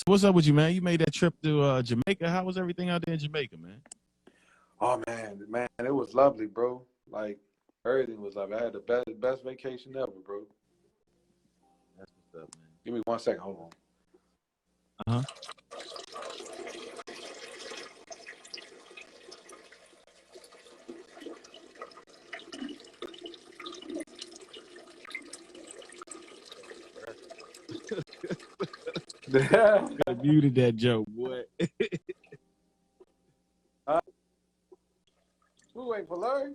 What's up with you, man? You made that trip to Jamaica. How was everything out there in Jamaica, man? Oh man, it was lovely, bro. Like everything was lovely. I had the best vacation ever, bro. That's what's up, man. Give me 1 second. Hold on. I muted that joke, boy. Who wait for Larry?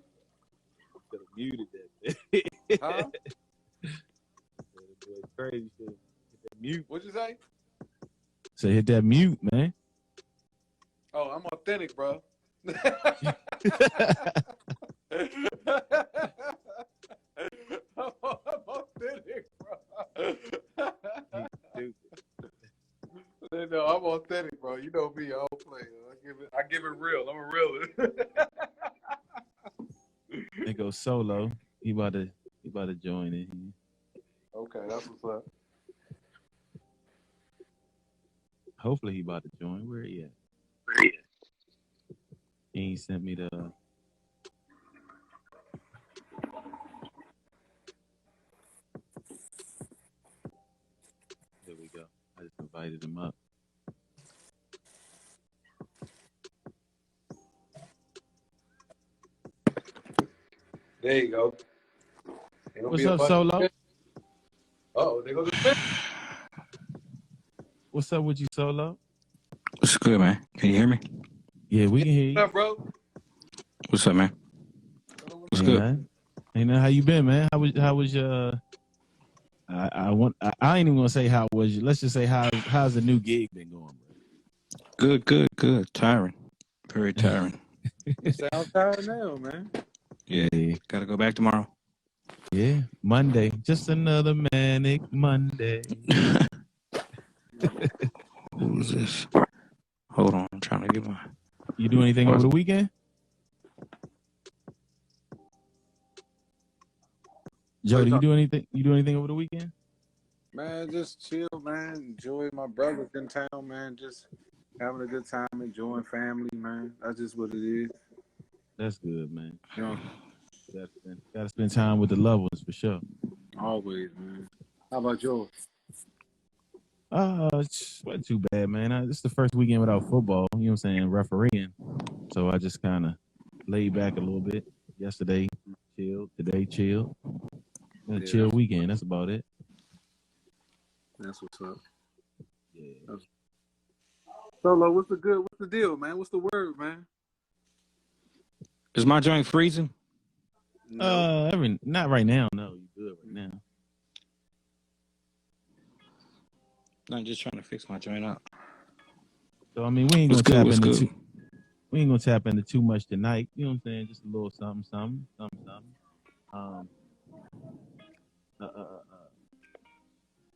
Could have muted that. Huh? Crazy shit. Hit that mute. What'd you say? So hit that mute, man. Oh, I'm authentic, bro. I'm authentic, bro. No, I'm authentic, bro. You know me, I don't play. I give it real. I'm a realist. It goes solo. He about to join in. Okay, that's what's up. Hopefully he about to join. Where he at? He sent me the. There we go. I just invited him up. There you go. What's up, Solo? Oh, they go to the What's up with you, Solo? What's good, man? Can you hear me? Yeah, we can hear you. What's up, bro? What's up, man? What's good? Man. Hey, man, how you been, man? How was your? I ain't even gonna say how was you. Let's just say how's the new gig been going, bro? Good. Tiring, very tiring. Sounds tired now, man. Yeah. Gotta go back tomorrow. Yeah, Monday. Just another manic Monday. Who is this? Hold on, I'm trying to get my. You do anything over the weekend? Joe, do you do anything? You do anything over the weekend? Man, just chill, man. Enjoy my brothers in town, man. Just having a good time, enjoying family, man. That's just what it is. That's good, man. You know, Gotta spend time with the loved ones for sure. always, man. How about yours? It wasn't too bad, man. This is the first weekend without football, you know what I'm saying, refereeing. So I just kind of laid back a little bit. Yesterday, chilled. Today, chilled. Chill weekend. That's about it. That's what's up. Yeah. Solo, what's the deal, man? What's the word, man? Is my joint freezing? No. Not right now. No, you good right now. I'm just trying to fix my joint up. So I mean, we ain't gonna tap into too much tonight. You know what I'm saying? Just a little something.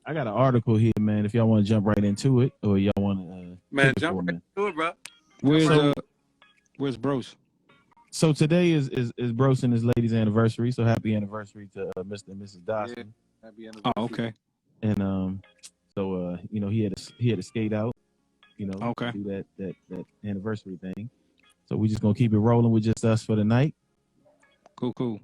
I got an article here, man. If y'all want to jump right into it, or y'all want to, man, jump right into it, bro. Where's Bros? So today is Bros and his lady's anniversary. So happy anniversary to Mr. and Mrs. Dawson. Yeah, happy anniversary. Oh, okay. And so you know, he had to skate out, you know, okay, do that anniversary thing. So we just gonna keep it rolling with just us for the night. Cool.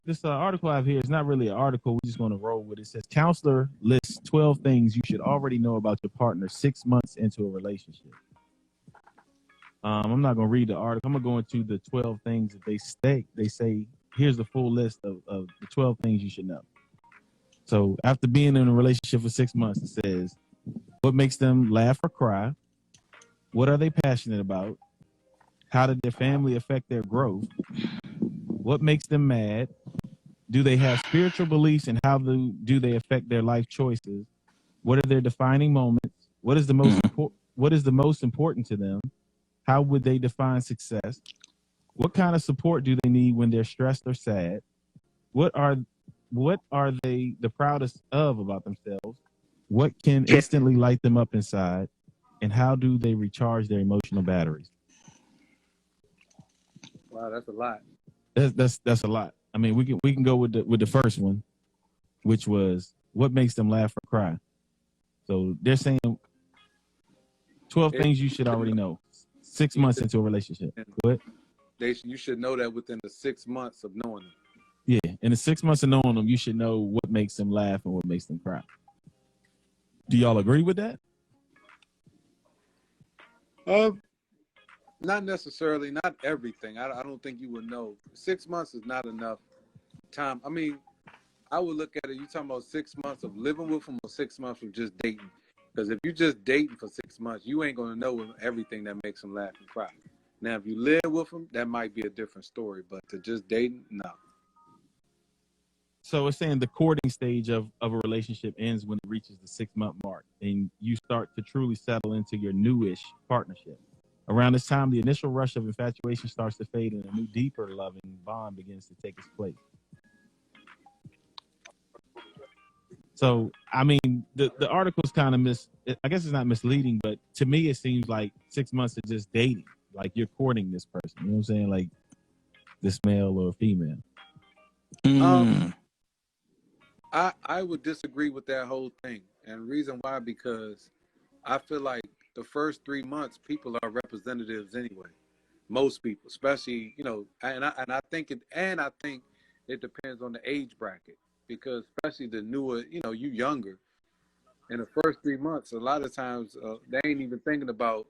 This article I have here is not really an article. We're just gonna roll with it. It says counselor lists 12 things you should already know about your partner 6 months into a relationship. I'm not gonna read the article. I'm gonna go into the 12 things that they say here's the full list of the 12 things you should know. So after being in a relationship for 6 months, it says, what makes them laugh or cry? What are they passionate about? How did their family affect their growth? What makes them mad? Do they have spiritual beliefs, and how do they affect their life choices? What are their defining moments? What is the most important to them? How would they define success? What kind of support do they need when they're stressed or sad? what are they the proudest of about themselves? What can instantly light them up inside, and how do they recharge their emotional batteries? Wow, that's a lot. That's a lot. I mean, we can go with the first one, which was what makes them laugh or cry. So they're saying 12 things you should already know 6 months into a relationship. What? You should know that within the 6 months of knowing them. Yeah, in the 6 months of knowing them, you should know what makes them laugh and what makes them cry. Do y'all agree with that? Not necessarily, not everything. I don't think you would know. 6 months is not enough time. I mean, I would look at it, you talking about 6 months of living with them or 6 months of just dating. Because if you're just dating for 6 months, you ain't going to know everything that makes them laugh and cry. Now, if you live with them, that might be a different story. But to just dating, no. So it's saying the courting stage of a relationship ends when it reaches the 6 month mark and you start to truly settle into your newish partnership. Around this time, the initial rush of infatuation starts to fade and a new, deeper loving bond begins to take its place. So, I mean, the article's kind of I guess it's not misleading, but to me, it seems like 6 months of just dating. Like you're courting this person. You know what I'm saying? Like this male or female. I would disagree with that whole thing. And the reason why, because I feel like the first 3 months, people are representatives anyway. Most people, especially, you know, and I think it depends on the age bracket, because especially the newer, you know, you younger. In the first 3 months, a lot of times they ain't even thinking about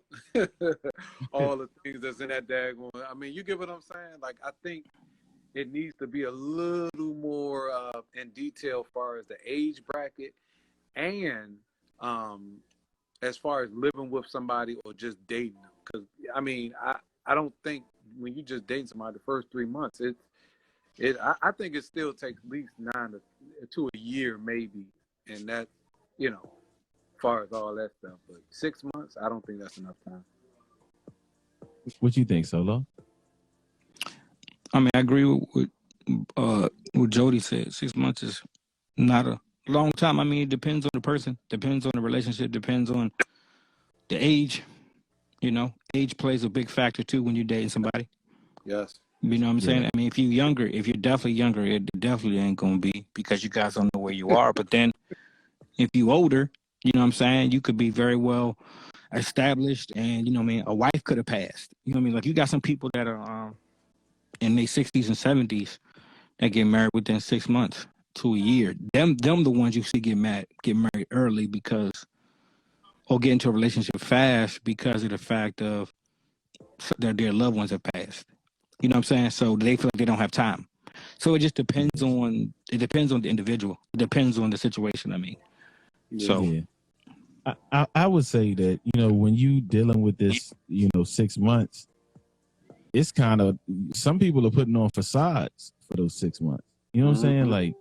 all the things that's in that daggone. I mean, you get what I'm saying? Like, I think it needs to be a little more in detail as far as the age bracket and as far as living with somebody or just dating them. Because, I mean, I don't think when you just date somebody the first 3 months, I think it still takes at least 9 to a year maybe. And that, you know, as far as all that stuff. But 6 months, I don't think that's enough time. What you think, Solo? I mean, I agree with what Jody said. 6 months is not a long time. I mean, it depends on the person, depends on the relationship, depends on the age. You know, age plays a big factor too when you're dating somebody. Yes. You know what I'm saying? I mean, if you're definitely younger, it definitely ain't gonna be, because you guys don't know where you are. But then if you older, you know what I'm saying, you could be very well established, and you know what I mean, a wife could have passed. You know what I mean? Like, you got some people that are in their 60s and 70s that get married within 6 months to a year. Them the ones you see get married early or get into a relationship fast because of the fact of that their loved ones have passed. You know what I'm saying? So they feel like they don't have time. So it just depends on the individual. It depends on the situation. I mean, so yeah. I would say that, you know, when you dealing with this, you know, 6 months, it's kind of, some people are putting on facades for those 6 months. You know what I'm saying? Like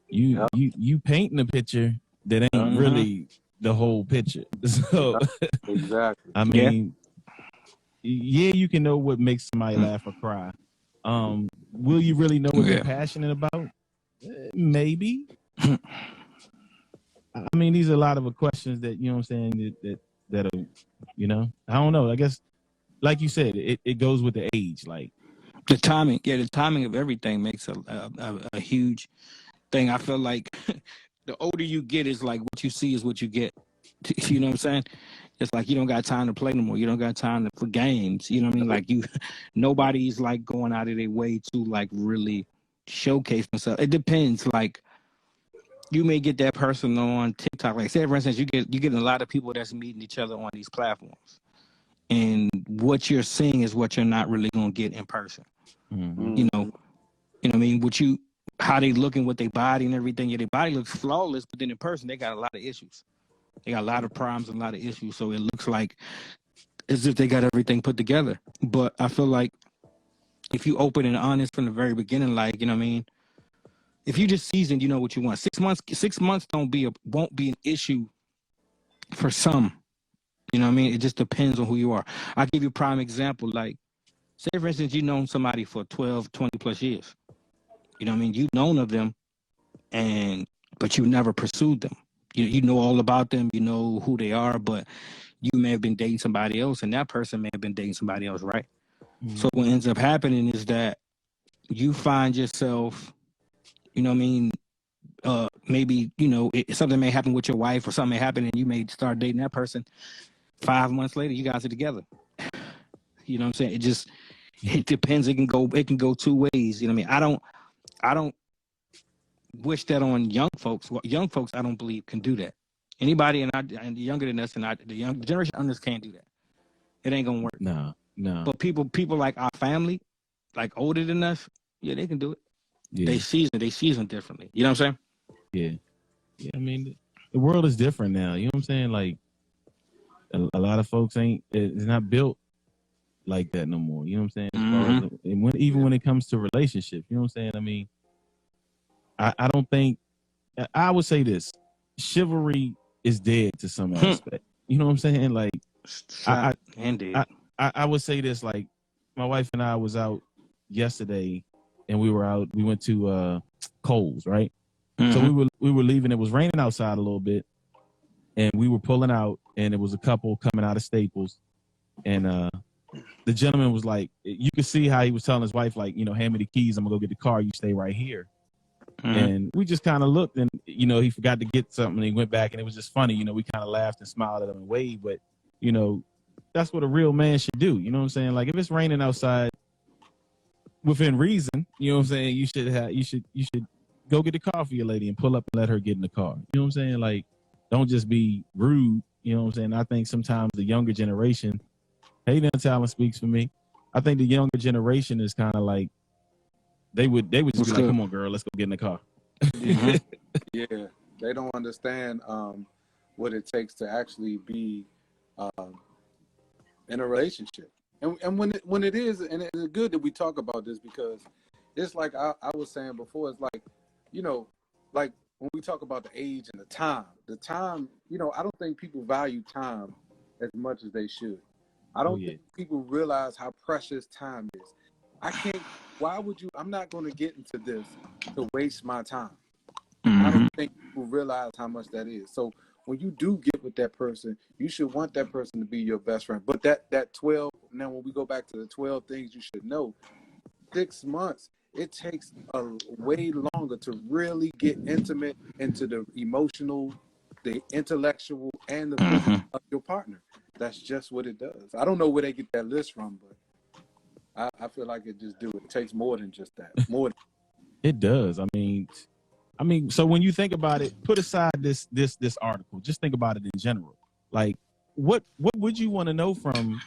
you painting a picture that ain't really the whole picture. So exactly. I mean, yeah, you can know what makes somebody laugh or cry. Will you really know what they're passionate about? Maybe. I mean, these are a lot of questions that, you know what I'm saying, that are, you know, I don't know. I guess, like you said, it goes with the age. Like the timing, the timing of everything makes a huge thing. I feel like the older you get, is like what you see is what you get. You know what I'm saying? It's like you don't got time to play no more. You don't got time for games. You know what I mean? Like nobody's like going out of their way to like really showcase themselves. It depends. Like, you may get that person on TikTok. Like, say for instance, you get a lot of people that's meeting each other on these platforms, and what you're seeing is what you're not really gonna get in person. You know what I mean? How they looking with their body and everything. Yeah, their body looks flawless, but then in person they got a lot of issues. They got a lot of problems and a lot of issues. So it looks like as if they got everything put together. But I feel like if you open and honest from the very beginning, like, you know what I mean? If you just seasoned, you know what you want. 6 months won't be an issue for some. You know what I mean? It just depends on who you are. I'll give you a prime example. Like, say for instance, you've known somebody for 12, 20 plus years. You know what I mean? You've known of them, but you never pursued them. You know all about them. You know who they are, but you may have been dating somebody else, and that person may have been dating somebody else, right? Mhm. So what ends up happening is that you find yourself, you know what I mean, maybe, something may happen with your wife or something may happen and you may start dating that person. 5 months later, you guys are together. You know what I'm saying? It depends. It can go two ways. You know what I mean? I don't wish that on young folks. Well, young folks, I don't believe can do that. Anybody and younger than us the young generation under us can't do that. It ain't gonna work. No. But people like our family, like older than us, yeah, they can do it. Yeah. They season differently. You know what I'm saying? Yeah. I mean, the world is different now. You know what I'm saying? Like a lot of folks it's not built like that no more. You know what I'm saying? Mm-hmm. Even when it comes to relationships, you know what I'm saying? I mean, I don't think I would say this: chivalry is dead to some aspect. You know what I'm saying? Like, I would say this: like, my wife and I was out yesterday, and we went to Kohl's, right? Mm-hmm. So we were leaving. It was raining outside a little bit, and we were pulling out, and it was a couple coming out of Staples, and the gentleman was like, you could see how he was telling his wife, like, hand me the keys. I'm gonna go get the car. You stay right here. Mm-hmm. And we just kind of looked, and he forgot to get something, and he went back, and it was just funny. We kind of laughed and smiled at him and waved, but that's what a real man should do. You know what I'm saying? Like, if it's raining outside, within reason, you know what I'm saying, you should go get the car for your lady and pull up and let her get in the car. You know what I'm saying? Like, don't just be rude. You know what I'm saying? I think sometimes the younger generation, Hayden Talent speaks for me. I think the younger generation is kind of like, they would just be like, come on, girl, let's go get in the car. Mm-hmm. Yeah, they don't understand what it takes to actually be in a relationship. And when it is, and it's good that we talk about this, because it's like I was saying before, it's like, like when we talk about the age and the time, I don't think people value time as much as they should. I don't think people realize how precious time is. I'm not going to get into this to waste my time. Mm-hmm. I don't think people realize how much that is. So when you do get with that person, you should want that person to be your best friend. But that 12, now when we go back to the 12 things you should know, 6 months, it takes a way longer to really get intimate into the emotional, the intellectual, and the physical of your partner. That's just what it does. I don't know where they get that list from, but I feel like it just do it. It takes more than just that. It does. I mean, so when you think about it, put aside this article, just think about it in general. Like, what would you want to know from,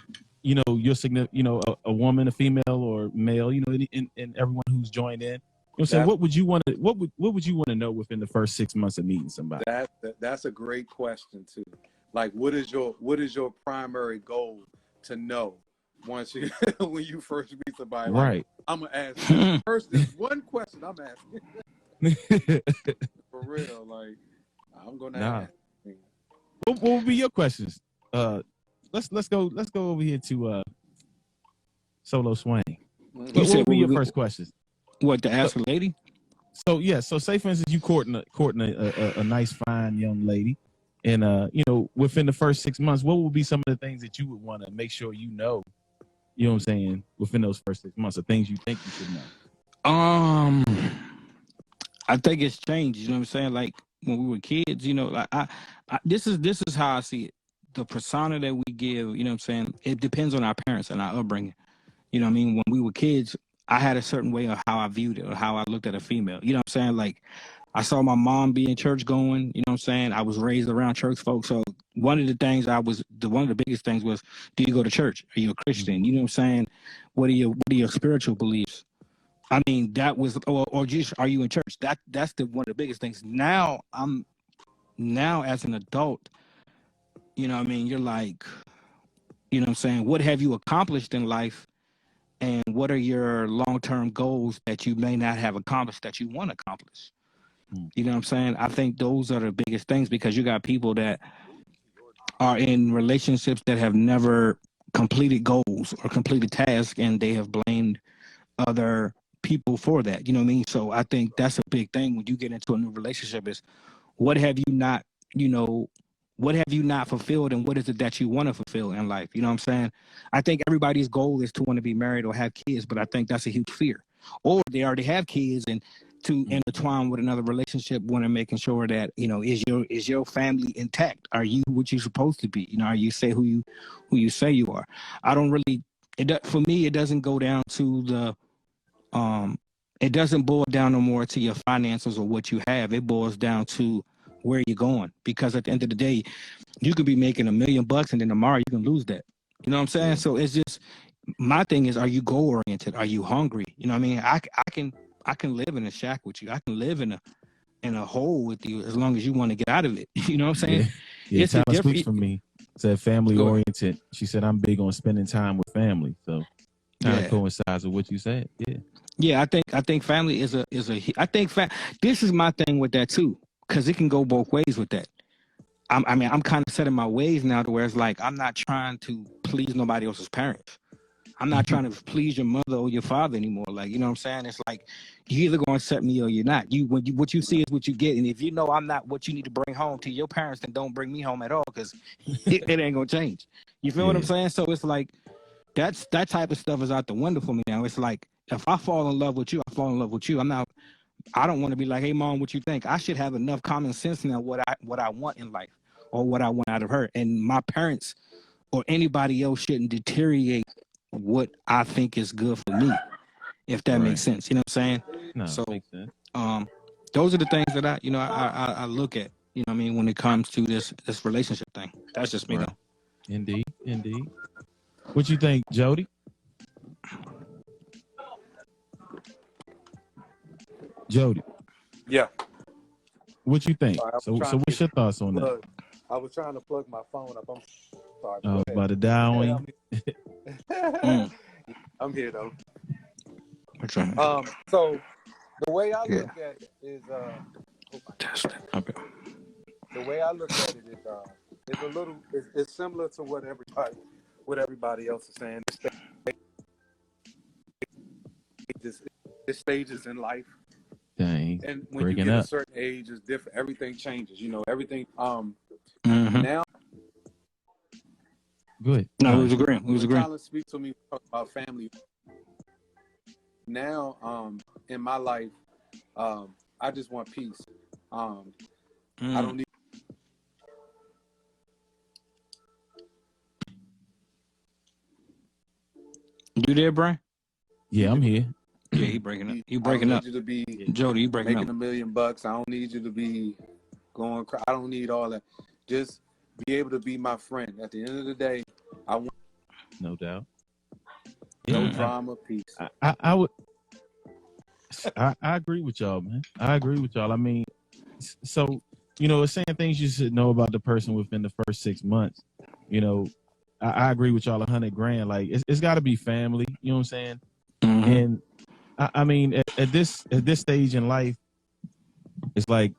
your significant, a woman, a female, or male, and everyone who's joined in? You know what I'm saying? What would you want to know within the first 6 months of meeting somebody? That's a great question too. Like, what is your primary goal to know once when you first meet somebody? Like, right. I'm gonna ask you first. There's one question I'm asking. For real, like, I'm gonna ask. What would be your questions? Let's go over here to Solo Swain. What would be your first questions? What, to ask a lady? So so say for instance you courting a nice fine young lady, and within the first 6 months, what would be some of the things that you would want to make sure you know? You know what I'm saying? Within those first 6 months, the things you think you should know. I think it's changed. You know what I'm saying? Like when we were kids, like this is how I see it. The persona that we give, you know what I'm saying? It depends on our parents and our upbringing. You know what I mean? When we were kids, I had a certain way of how I viewed it or how I looked at a female. You know what I'm saying? Like, I saw my mom being church going, you know what I'm saying? I was raised around church folks. So one of the biggest things was, do you go to church? Are you a Christian? You know what I'm saying? What are your spiritual beliefs? I mean, that was, or just, are you in church? That's one of the biggest things. Now as an adult, you know what I mean? You're like, you know what I'm saying? What have you accomplished in life? And what are your long-term goals that you may not have accomplished that you want to accomplish? You know what I'm saying? I think those are the biggest things, because you got people that are in relationships that have never completed goals or completed tasks, and they have blamed other people for that. You know what I mean? So I think that's a big thing when you get into a new relationship is what have you not, you know, what have you not fulfilled and what is it that you want to fulfill in life? You know what I'm saying? I think everybody's goal is to want to be married or have kids, but I think that's a huge fear. Or they already have kids and to intertwine with another relationship, want to making sure that, you know, is your family intact? Are you what you're supposed to be? You know, are you say who you say you are? I don't really for me it doesn't go down to the it doesn't boil down no more to your finances or what you have. It boils down to where you're going. Because at the end of the day, you could be making $1 million and then tomorrow you can lose that. You know what I'm saying? Yeah. So it's just my thing is, are you goal oriented? Are you hungry? You know what I mean? I can live in a shack with you. I can live in a hole with you as long as you want to get out of it. You know what I'm saying? Yeah. It's a Tyler speaks different. for me. Said family oriented. She said I'm big on spending time with family. So kind of coincides with what you said. Yeah. Yeah, I think family is a I think this is my thing with that too, because it can go both ways with that. I'm kind of set in my ways now to where it's like I'm not trying to please nobody else's parents. I'm not trying to please your mother or your father anymore. Like, you know what I'm saying? It's like you either gonna accept me or you're not. What you see is what you get, and if you know I'm not what you need to bring home to your parents, then don't bring me home at all because it ain't gonna change. You feel what I'm saying? So it's like that type of stuff is out the window for me now. It's like if I fall in love with you, I fall in love with you. I don't want to be like, hey mom, what you think? I should have enough common sense now what I want in life or what I want out of her. And my parents or anybody else shouldn't deteriorate what I think is good for me, if that makes sense. You know what I'm saying? No, So makes sense. those are the things that I look at, you know what I mean, when it comes to this relationship thing. That's just me though. Indeed. What you think, Jody? Jody. Yeah. What you think? Sorry, So what's your thoughts on that? I was trying to plug my phone up. I'm sorry. Oh, about to die on you? I'm here though. Okay. So the way I look at it is the way I look at it is a little it's similar to what everybody else is saying. This stages in life. Dang. And when you get a certain age, it's different. Everything changes. You know, everything. Now. Good. No, we was agreeing. Tyler speaks to me about family. Now, in my life, I just want peace. I don't need. You there, Brian? Yeah, I'm here. Yeah, he breaking up. You breaking up. I don't need you to be Jody, you breaking making up. $1 million. I don't need you to be going. I don't need all that. Just be able to be my friend. At the end of the day, I want no doubt. No drama, peace. I would. I agree with y'all, man. I agree with y'all. I mean, so you know, it's saying things you should know about the person within the first 6 months. You know, I agree with y'all 100 grand. Like it's got to be family. You know what I'm saying? And I mean, at this stage in life, it's like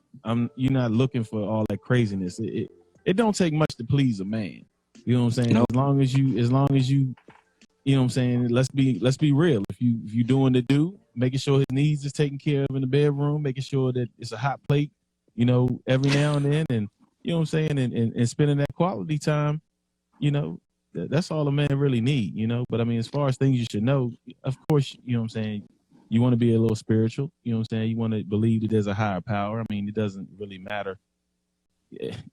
you're not looking for all that craziness. It don't take much to please a man. You know what I'm saying? Nope. As long as you, you know what I'm saying. Let's be real. If you doing the do, making sure his needs is taken care of in the bedroom, making sure that it's a hot plate, you know, every now and then, and you know what I'm saying, and spending that quality time, you know, that's all a man really need, you know. But I mean, as far as things you should know, of course, you know what I'm saying. You want to be a little spiritual, you know what I'm saying? You want to believe that there's a higher power. I mean, it doesn't really matter.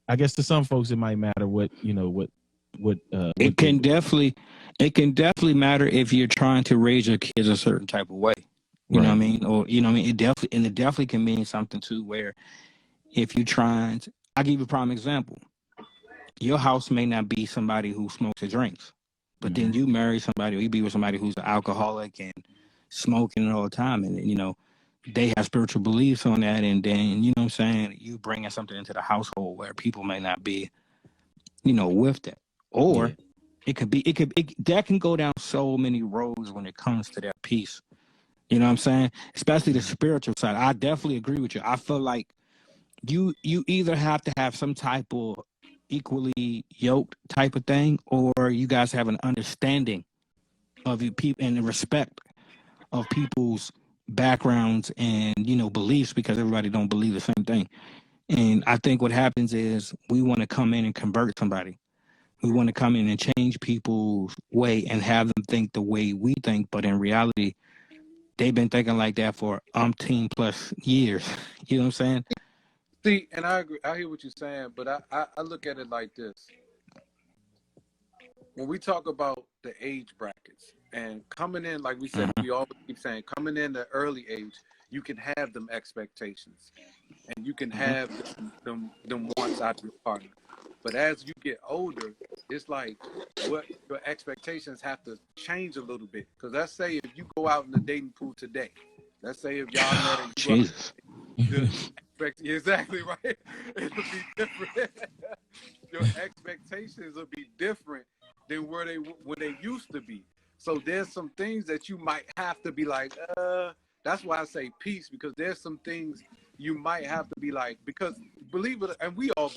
I guess to some folks it might matter what, you know, what it can definitely matter if you're trying to raise your kids a certain type of way. You know what I mean? Or you know what I mean? It definitely can mean something too where if you're trying to, I'll give you a prime example. Your house may not be somebody who smokes or drinks, but then you marry somebody or you be with somebody who's an alcoholic and smoking all the time, and you know they have spiritual beliefs on that, and then you know what I'm saying, you bringing something into the household where people may not be, you know, with that, or it could that can go down so many roads when it comes to that piece. You know what I'm saying? Especially the spiritual side. I definitely agree with you. I feel like you either have to have some type of equally yoked type of thing, or you guys have an understanding of you people and the respect of people's backgrounds and, beliefs, because everybody don't believe the same thing. And I think what happens is we want to come in and convert somebody. We want to come in and change people's way and have them think the way we think. But in reality, they've been thinking like that for umpteen plus years. You know what I'm saying? See, and I agree. I hear what you're saying, but I look at it like this. When we talk about the age brackets and coming in, like we said, we always keep saying, coming in the early age, you can have them expectations and you can have them wants out of your partner. But as you get older, it's like what your expectations have to change a little bit. Because let's say if you go out in the dating pool today, let's say if y'all met and you Jesus. exactly right, it'll be different. Your expectations will be different than where when they used to be. So there's some things that you might have to be like, that's why I say peace, because there's some things you might have to be like, because believe it, and we all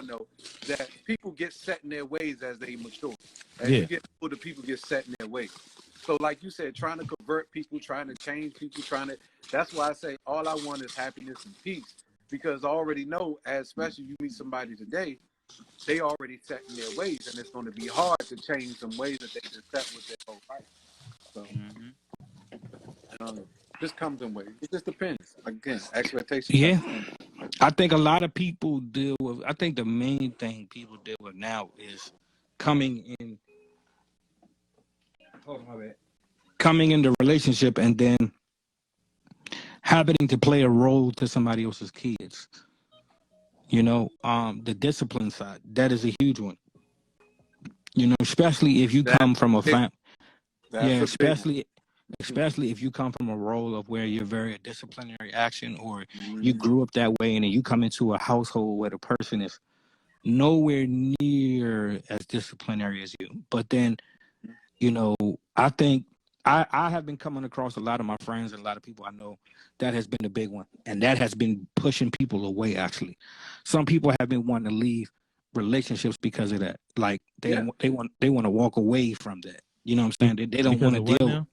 know that people get set in their ways as they mature. As you get older, people get set in their ways. So like you said, trying to convert people, trying to change people, that's why I say all I want is happiness and peace. Because I already know, especially you meet somebody today, they already set in their ways, and it's going to be hard to change some ways that they just set with their whole life. So this comes in ways. It just depends. Again, expectations. Yeah. I think a lot of people I think the main thing people deal with now is coming in the relationship and then happening to play a role to somebody else's kids. The discipline side, that is a huge one. Especially if you come from a family. Yeah, especially if you come from a role of where you're very a disciplinary action, or you grew up that way, and then you come into a household where the person is nowhere near as disciplinary as you. But then, I think I have been coming across a lot of my friends and a lot of people I know that has been the big one, and that has been pushing people away. Actually, some people have been wanting to leave relationships because of that. Like they want to walk away from that. You know what I'm saying? They don't want to deal now?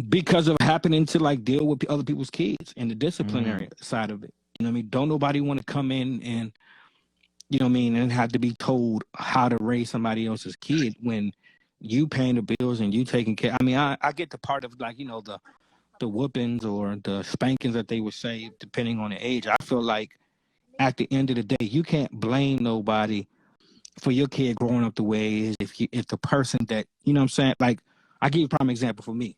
because of happening to like deal with other people's kids and the disciplinary side of it. You know what I mean? Don't nobody want to come in and, you know what I mean, and have to be told how to raise somebody else's kid when you paying the bills and you taking care. I mean, I get the part of like, the whoopings or the spankings that they would say, depending on the age. I feel like at the end of the day, you can't blame nobody for your kid growing up the way it is if the person that, you know what I'm saying? Like, I give you a prime example for me.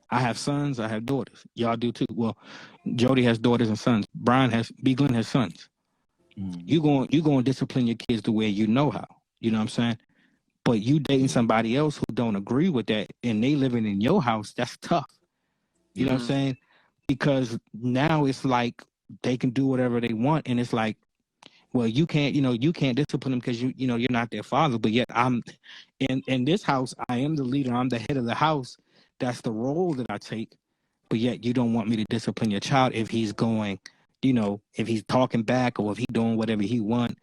I have sons, I have daughters. Y'all do too. Well, Jody has daughters and sons. B. Glenn has sons. You going to discipline your kids the way you know how. You know what I'm saying? But you dating somebody else who don't agree with that and they living in your house, that's tough. You know what I'm saying? Because now it's like they can do whatever they want, and it's like, well, you can't discipline them because you're not their father. But yet I'm in this house, I am the leader, I'm the head of the house. That's the role that I take. But yet you don't want me to discipline your child if he's going, if he's talking back or if he's doing whatever he want.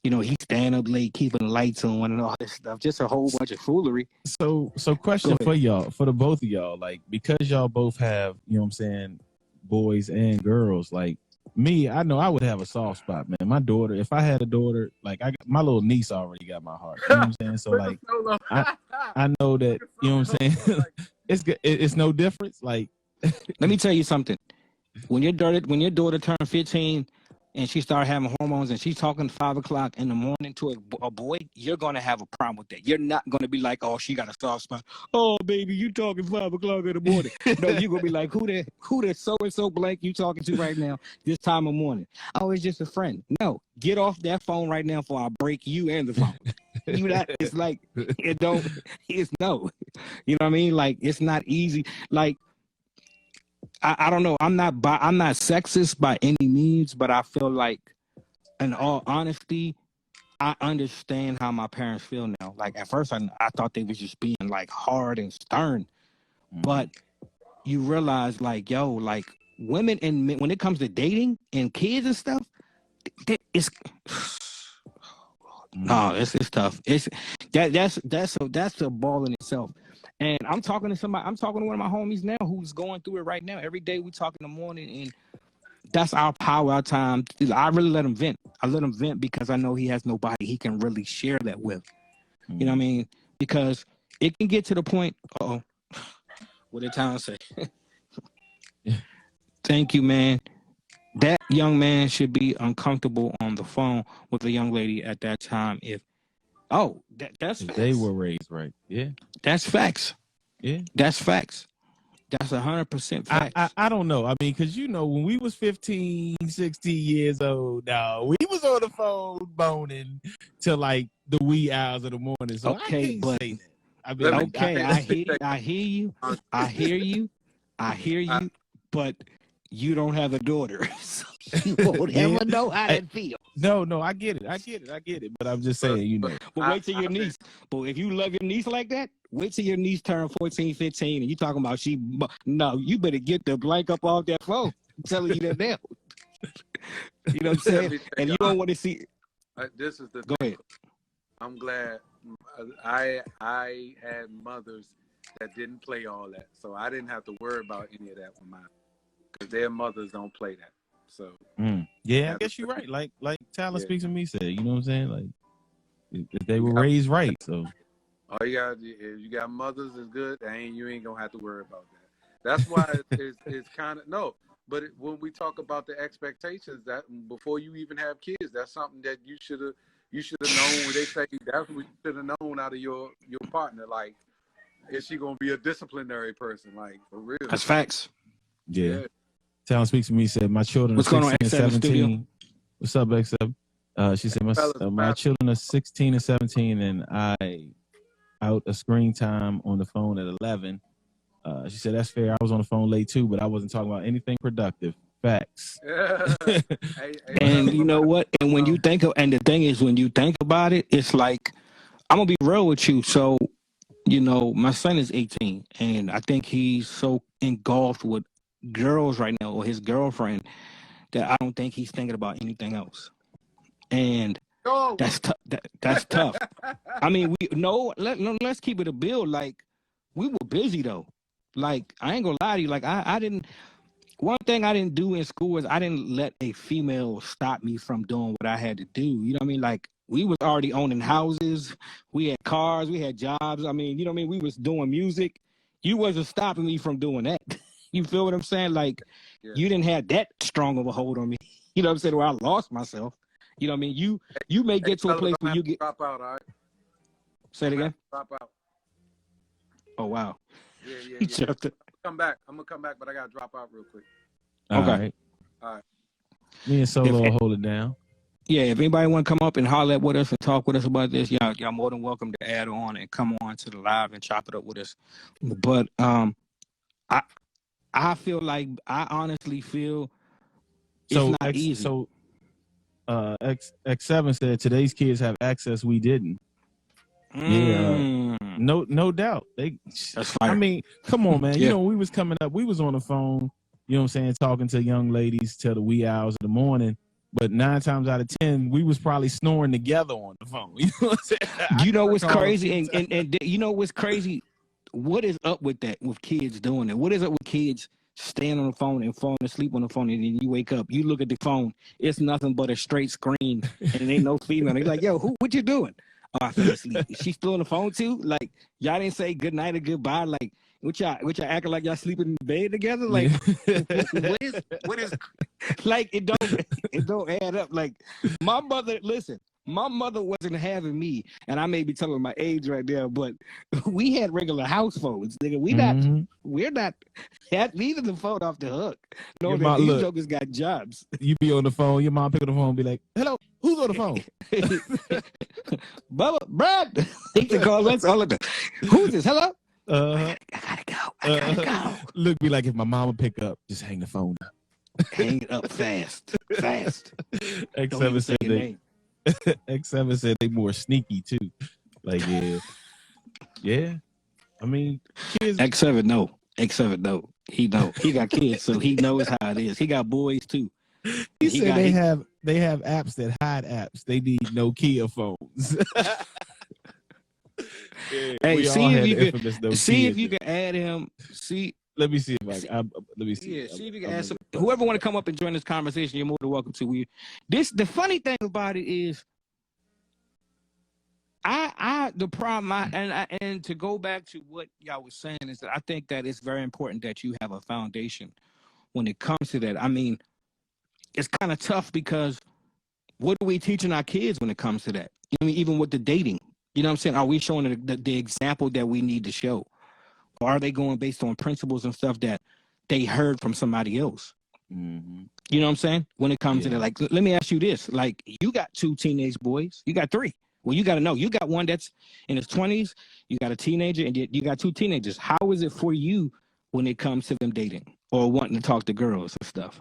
He's staying up late, keeping the lights on and all this stuff. Just a whole bunch of foolery. So question for y'all, for the both of y'all, like, because y'all both have, boys and girls, like me, I know I would have a soft spot, man. My daughter, if I had a daughter, like my little niece already got my heart. You know what I'm saying? So like, I know that, you know what I'm saying? it's no difference. Like, let me tell you something. When your daughter turned 15 and she started having hormones and she's talking 5 o'clock in the morning to a boy, you're going to have a problem with that. You're not going to be like, oh, she got a soft spot. Oh, baby, you talking 5 o'clock in the morning. No, you're going to be like, who the so-and-so blank you talking to right now this time of morning? Oh, it's just a friend. No, get off that phone right now before I break you and the phone. It's like, it's no. You know what I mean? Like, it's not easy. Like, I don't know. I'm not sexist by any means, but I feel like, in all honesty, I understand how my parents feel now. Like at first, I thought they was just being like hard and stern, but you realize, like, yo, like women and men, when it comes to dating and kids and stuff, it's no, it's tough. It's that's a ball in itself. And I'm talking to somebody. I'm talking to one of my homies now who's going through it right now. Every day we talk in the morning, and that's our power, our time. I really let him vent. I let him vent because I know he has nobody he can really share that with. You know what I mean? Because it can get to the point. Uh-oh. What did Tom say? Thank you, man. That young man should be uncomfortable on the phone with a young lady at that time. That's facts. They were raised right. Yeah. That's facts. Yeah. That's facts. That's 100% facts. I don't know. I mean, because, when we was 15, 16 years old, now we was on the phone boning till like the wee hours of the morning. So okay, I can't but say that. I mean, okay, I hear you, but you don't have a daughter, so you won't ever know how that feels. No, I get it. But I'm just saying, But wait till your niece. But if you love your niece like that, wait till your niece turn 14, 15, and you talking about no, you better get the blank up off that phone. I'm telling you that now. You know what I'm saying? And you don't want to see. This is the Go ahead. I'm glad I had mothers that didn't play all that, so I didn't have to worry about any of that with mine, because their mothers don't play that. So yeah, I guess you're right. Like Tyler Speaks to Me said, you know what I'm saying? Like if they were raised right, so all you got, if you got mothers is good, you ain't gonna have to worry about that. That's why it's kind of no. But when we talk about the expectations, that before you even have kids, that's something that you should have known. When they say that's what you should have known out of your partner. Like, is she gonna be a disciplinary person? Like, for real? That's facts. Yeah. Talent Speaks to Me said, my children What's are 16 going on, and 17. Studio? What's up, X7? She said, my children are 16 and 17, and I out a screen time on the phone at 11. She said, that's fair. I was on the phone late too, but I wasn't talking about anything productive. Facts. And you know what? And when you think of, and the thing is, when you think about it, it's like, I'm gonna be real with you. So, my son is 18, and I think he's so engulfed with girls right now, or his girlfriend, that I don't think he's thinking about anything else. And that's tough. That's tough. I mean, let's keep it a bill. Like, we were busy though. Like, I ain't gonna lie to you. Like, I didn't. One thing I didn't do in school is I didn't let a female stop me from doing what I had to do. You know what I mean? Like, we was already owning houses. We had cars. We had jobs. I mean, you know what I mean? We was doing music. You wasn't stopping me from doing that. You feel what I'm saying? Like, you didn't have that strong of a hold on me. You know what I'm saying? Where I lost myself. You know what I mean? You may get to a place where you get... Drop out, all right? Say it again? Drop out. Oh, wow. Yeah. I'm gonna come back, but I gotta drop out real quick. Okay. All right. Me and Solo will hold it down. Yeah, if anybody want to come up and holler with us and talk with us about this, y'all more than welcome to add on and come on to the live and chop it up with us. But I feel like, I honestly feel it's not easy. So X7 said today's kids have access we didn't. Yeah, no doubt. That's fire. I mean, come on, man. Yeah. We was coming up, we was on the phone, you know what I'm saying, talking to young ladies till the wee hours of the morning. But 9 times out of 10, we was probably snoring together on the phone. You know what I'm saying? You know what's crazy? And you know what's crazy? What is up with that, with kids doing it? What is up with kids staying on the phone and falling asleep on the phone, and then you wake up, you look at the phone, it's nothing but a straight screen, and ain't no female. They're like, yo, what you doing? Oh, I fell asleep. She's still on the phone too? Like, y'all didn't say good night or goodbye? Like, what y'all acting like y'all sleeping in bed together? Like, what is like, it don't add up. Like, my mother wasn't having me, and I may be telling my age right there, but we had regular house phones, nigga. We're not leaving the phone off the hook. No, these jokers got jobs. You be on the phone, your mom pick up the phone and be like, hello, who's on the phone? Bubba, Brad. He can call us all of them. Who's this? Hello? I gotta go. Look, be like, if my mama pick up, just hang the phone up. Hang it up fast. X7 said they more sneaky too. Like, yeah. I mean, kids. X7 no. He got kids, so he knows how it is. He got boys too. He said they have apps that hide apps. They need Nokia phones. Yeah, Hey, we all see if had you the could infamous those see if kids. you can add him. See, Let me see if see let me see. yeah, see if you can I'm add gonna some. get Whoever want to come up and join this conversation, you're more than welcome to. The funny thing about it is, the problem, and to go back to what y'all was saying is that I think that it's very important that you have a foundation when it comes to that. I mean, it's kind of tough because what are we teaching our kids when it comes to that? I mean, even with the dating, you know what I'm saying? Are we showing the example that we need to show? Or are they going based on principles and stuff that they heard from somebody else? Mm-hmm. You know what I'm saying? When it comes to that, Yeah. like, let me ask you this: like, you got two teenage boys, you got three. Well, you got to know, you got one that's in his 20s, you got a teenager, and you got two teenagers. How is it for you when it comes to them dating or wanting to talk to girls and stuff?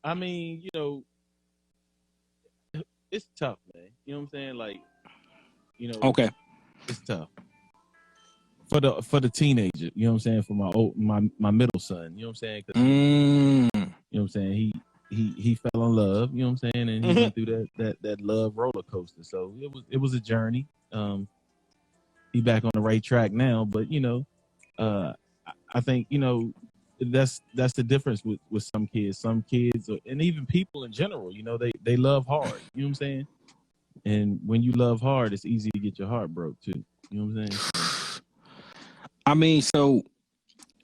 I mean, it's tough, man. You know what I'm saying? Like, Okay. it's tough for the teenager. You know what I'm saying? For my middle son. You know what I'm saying? 'Cause Mm. you know what I'm saying? He fell in love. You know what I'm saying? And he went through that love roller coaster. So it was a journey. He back on the right track now, but I think that's the difference with some kids. Some kids, and even people in general, they love hard. You know what I'm saying? And when you love hard, it's easy to get your heart broke too. You know what I'm saying? So, I mean, so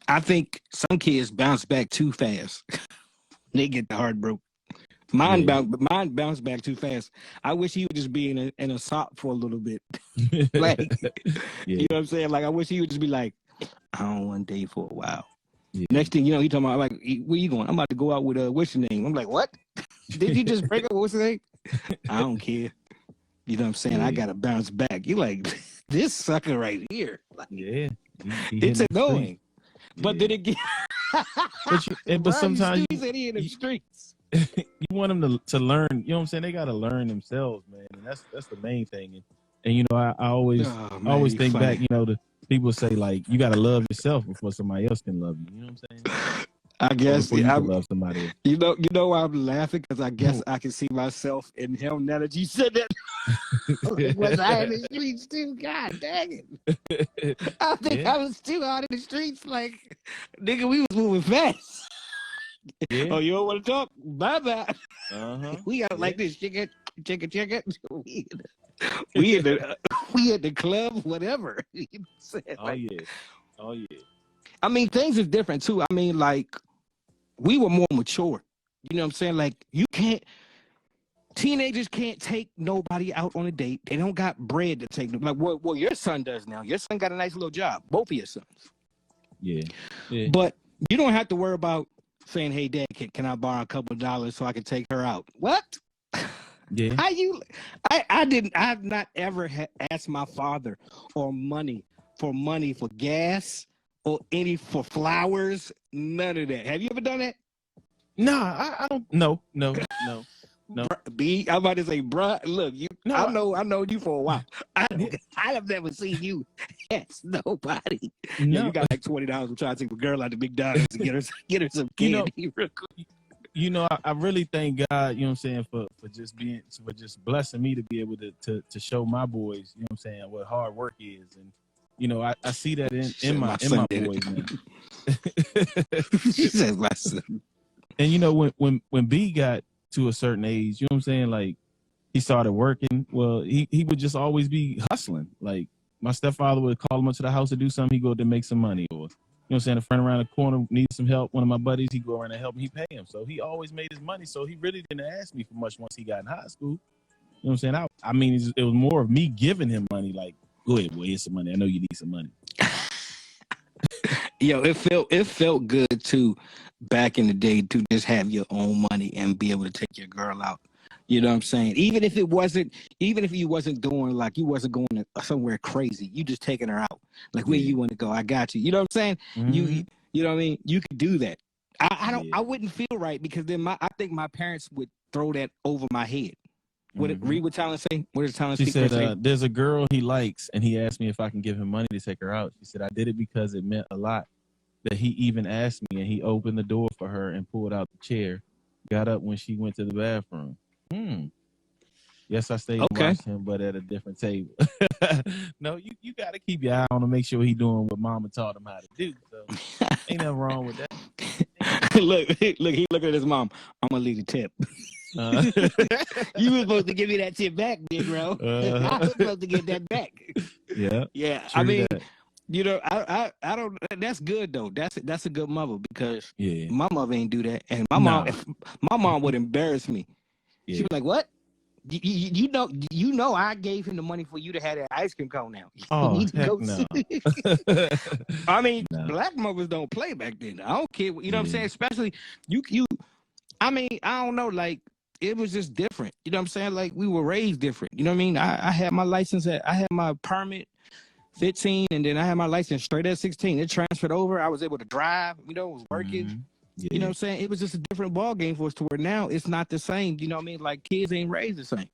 I think some kids bounce back too fast. They get the heart broke. yeah, Mine bounced back too fast. I wish he would just be in a sock for a little bit. Like, yeah, you know what I'm saying? Like, I wish he would just be like, I don't want to date for a while. yeah, Next thing you know, he talking about, like, where you going? I'm about to go out with what's your name? I'm like, what? Did you just break up with what's your name? I don't care. You know what I'm saying? I yeah, gotta bounce back. You like this sucker right here. Like, yeah. He it's hitting the streets. annoying. But Yeah, then again, but Brian, sometimes he said he in the streets. you want them to learn. You know what I'm saying? They got to learn themselves, man, and that's the main thing. And I Oh man, always you think back. funny. The people say like you got to love yourself before somebody else can love you. You know what I'm saying? I Or guess before you can love somebody else. you know why I'm laughing because I guess I can see myself in him now that you said that. Was I in the streets too? God dang it! I think Yeah, I was too out in the streets. Like, nigga, we was moving fast. yeah, Oh, you don't want to talk? Bye bye. uh-huh, We got yeah. like this chicken. We in the we at the club, whatever. You know what I'm saying? Oh Like, yeah, oh yeah, I mean, things is different too. I mean, like, we were more mature. You know what I'm saying? Like, teenagers can't take nobody out on a date. They don't got bread to take them. Like, well, your son does now. Your son got a nice little job. Both of your sons. yeah, yeah, But you don't have to worry about saying, "Hey, Dad, can I borrow a couple of dollars so I can take her out?" What? yeah. How you? I didn't. I've not ever asked my father or money for gas or any for flowers. None of that. Have you ever done that? Nah, I don't. No, no, no, no, B, I'm about to say, bruh, look, no. I know you for a while. I Yeah, have never seen you ask nobody. Yo, no. you got like $20. I'm trying to take a girl out to McDonald's and get her some You know, candy real quick. I really thank God. You know what I'm saying for just blessing me to be able to show my boys. You know what I'm saying what hard work is, and I see that in Said my my son did boys, man. it. She said my son. And when B got to a certain age, you know what I'm saying, like he started working. Well, he would just always be hustling. Like my stepfather would call him up to the house to do something. He go to make some money, or I'm saying, a friend around the corner needs some help. One of my buddies, he go around and help him. He pay him, so he always made his money. So he really didn't ask me for much once he got in high school. You know what I'm saying? I mean, it was more of me giving him money. Like, go ahead, boy, here's some money. I know you need some money. Yo, it felt good too back in the day to just have your own money and be able to take your girl out. You know what I'm saying? Even if you wasn't doing like you wasn't going to somewhere crazy, you just taking her out. Like where Yeah, you want to go, I got you. You know what I'm saying? mm-hmm. You know what I mean? You could do that. Yeah, I wouldn't feel right because then I think my parents would throw that over my head. mm-hmm. Read what Talon say? What does Talon She speak for say? said, there's a girl he likes, and he asked me if I can give him money to take her out. She said, I did it because it meant a lot that he even asked me, and he opened the door for her and pulled out the chair, got up when she went to the bathroom. Hmm. Yes, I stayed and Okay. watched him, but at a different table. No, you got to keep your eye on him, make sure he doing what mama taught him how to do. So ain't nothing wrong with that. look, he looking at his mom. I'm gonna leave the tip. You were supposed to give me that tip back, big bro. I was supposed to get that back. Yeah. Yeah. True I mean, that. you know, I don't. That's good though. That's a good mother because Yeah. my mother ain't do that, and my Nah. mom, if my mom would embarrass me. Yeah. She'd be like, "What? You know, I gave him the money for you to have that ice cream cone now. You Oh, need to heck go no. I mean, No. black mothers don't play back then. I don't care. You know what I'm Yeah. saying? Especially you. I mean, I don't know. Like it was just different. You know what I'm saying? Like we were raised different. You know what I mean? I had my license I had my permit 15, and then I had my license straight at 16. It transferred over. I was able to drive. You know, it was working. Mhm. Yeah. You know what I'm saying? It was just a different ball game for us to where now it's not the same. You know what I mean? Like kids ain't raised the same.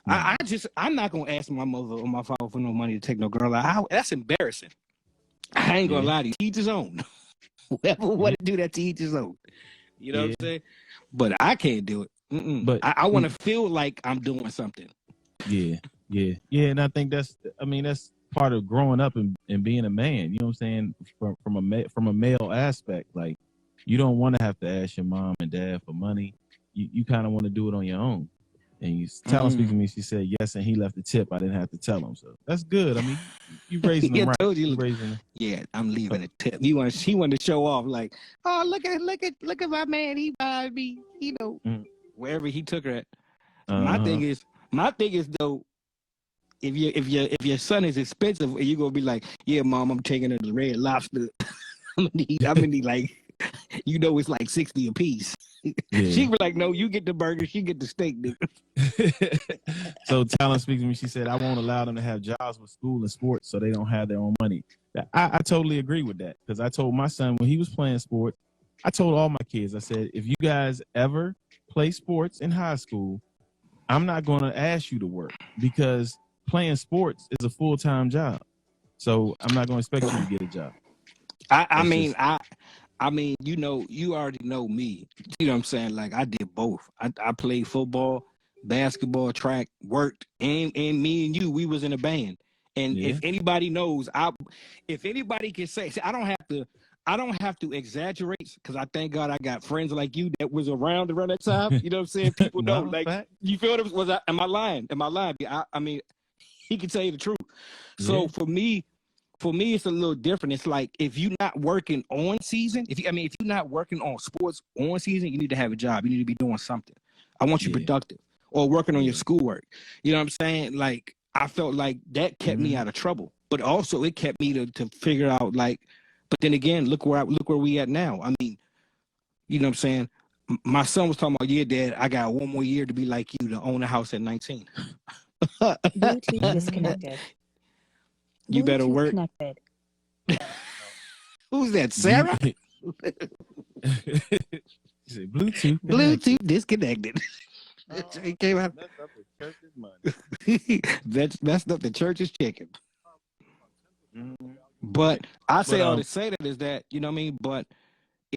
Nah. I'm not gonna ask my mother or my father for no money to take no girl out. That's embarrassing. I ain't gonna Yeah. lie to you. Each his own. Whoever want to do that to each his own. You know what I'm saying? But I can't do it. But I want to feel like I'm doing something. yeah. And I think that's part of growing up and being a man. You know what I'm saying? From a male aspect, like you don't want to have to ask your mom and dad for money. You kind of want to do it on your own. And you Talon speaking to me, she said yes, and he left the tip. I didn't have to tell him, so that's good. I mean, you raising them right. Told you, You raising them. Yeah, I'm leaving a tip. He wanted to show off, like, oh look at my man. He buying me, you know, wherever he took her at. My thing is though, if your son is expensive, you gonna be like, yeah, mom, I'm taking her to Red Lobster. I'm gonna need like, you know, it's like 60 a piece. Yeah. She be like, no, you get the burger, she get the steak, nigga. So Talon speaking to me, she said, I won't allow them to have jobs with school and sports so they don't have their own money. I totally agree with that because I told my son when he was playing sports, I told all my kids, I said, if you guys ever play sports in high school, I'm not going to ask you to work because playing sports is a full-time job. So I'm not going to expect you to get a job. I mean, you know, you already know me. You know what I'm saying? Like I did both. I played football, basketball, track, worked, and me and you, we was in a band. And if anybody knows, if anybody can say, see, I don't have to exaggerate because I thank God I got friends like you that was around that time. You know what I'm saying? People know, like, you feel it? Am I lying? I mean, he can tell you the truth. So for me, it's a little different. It's like if you're not working on season, if you're not working on sports on season, you need to have a job. You need to be doing something. I want you productive or working on your schoolwork. You know what I'm saying? Like I felt like that kept me out of trouble, but also it kept me to figure out like. But then again, look where we at now. I mean, you know what I'm saying? My son was talking about, yeah, Dad, I got one more year to be like you to own a house at 19. Bluetooth disconnected. You better Bluetooth work. Connected. Who's that, Sarah? Bluetooth disconnected. It came out. Messed up the church's money. That's messed up the church's chicken. But I say all to say that is that, you know what I mean? But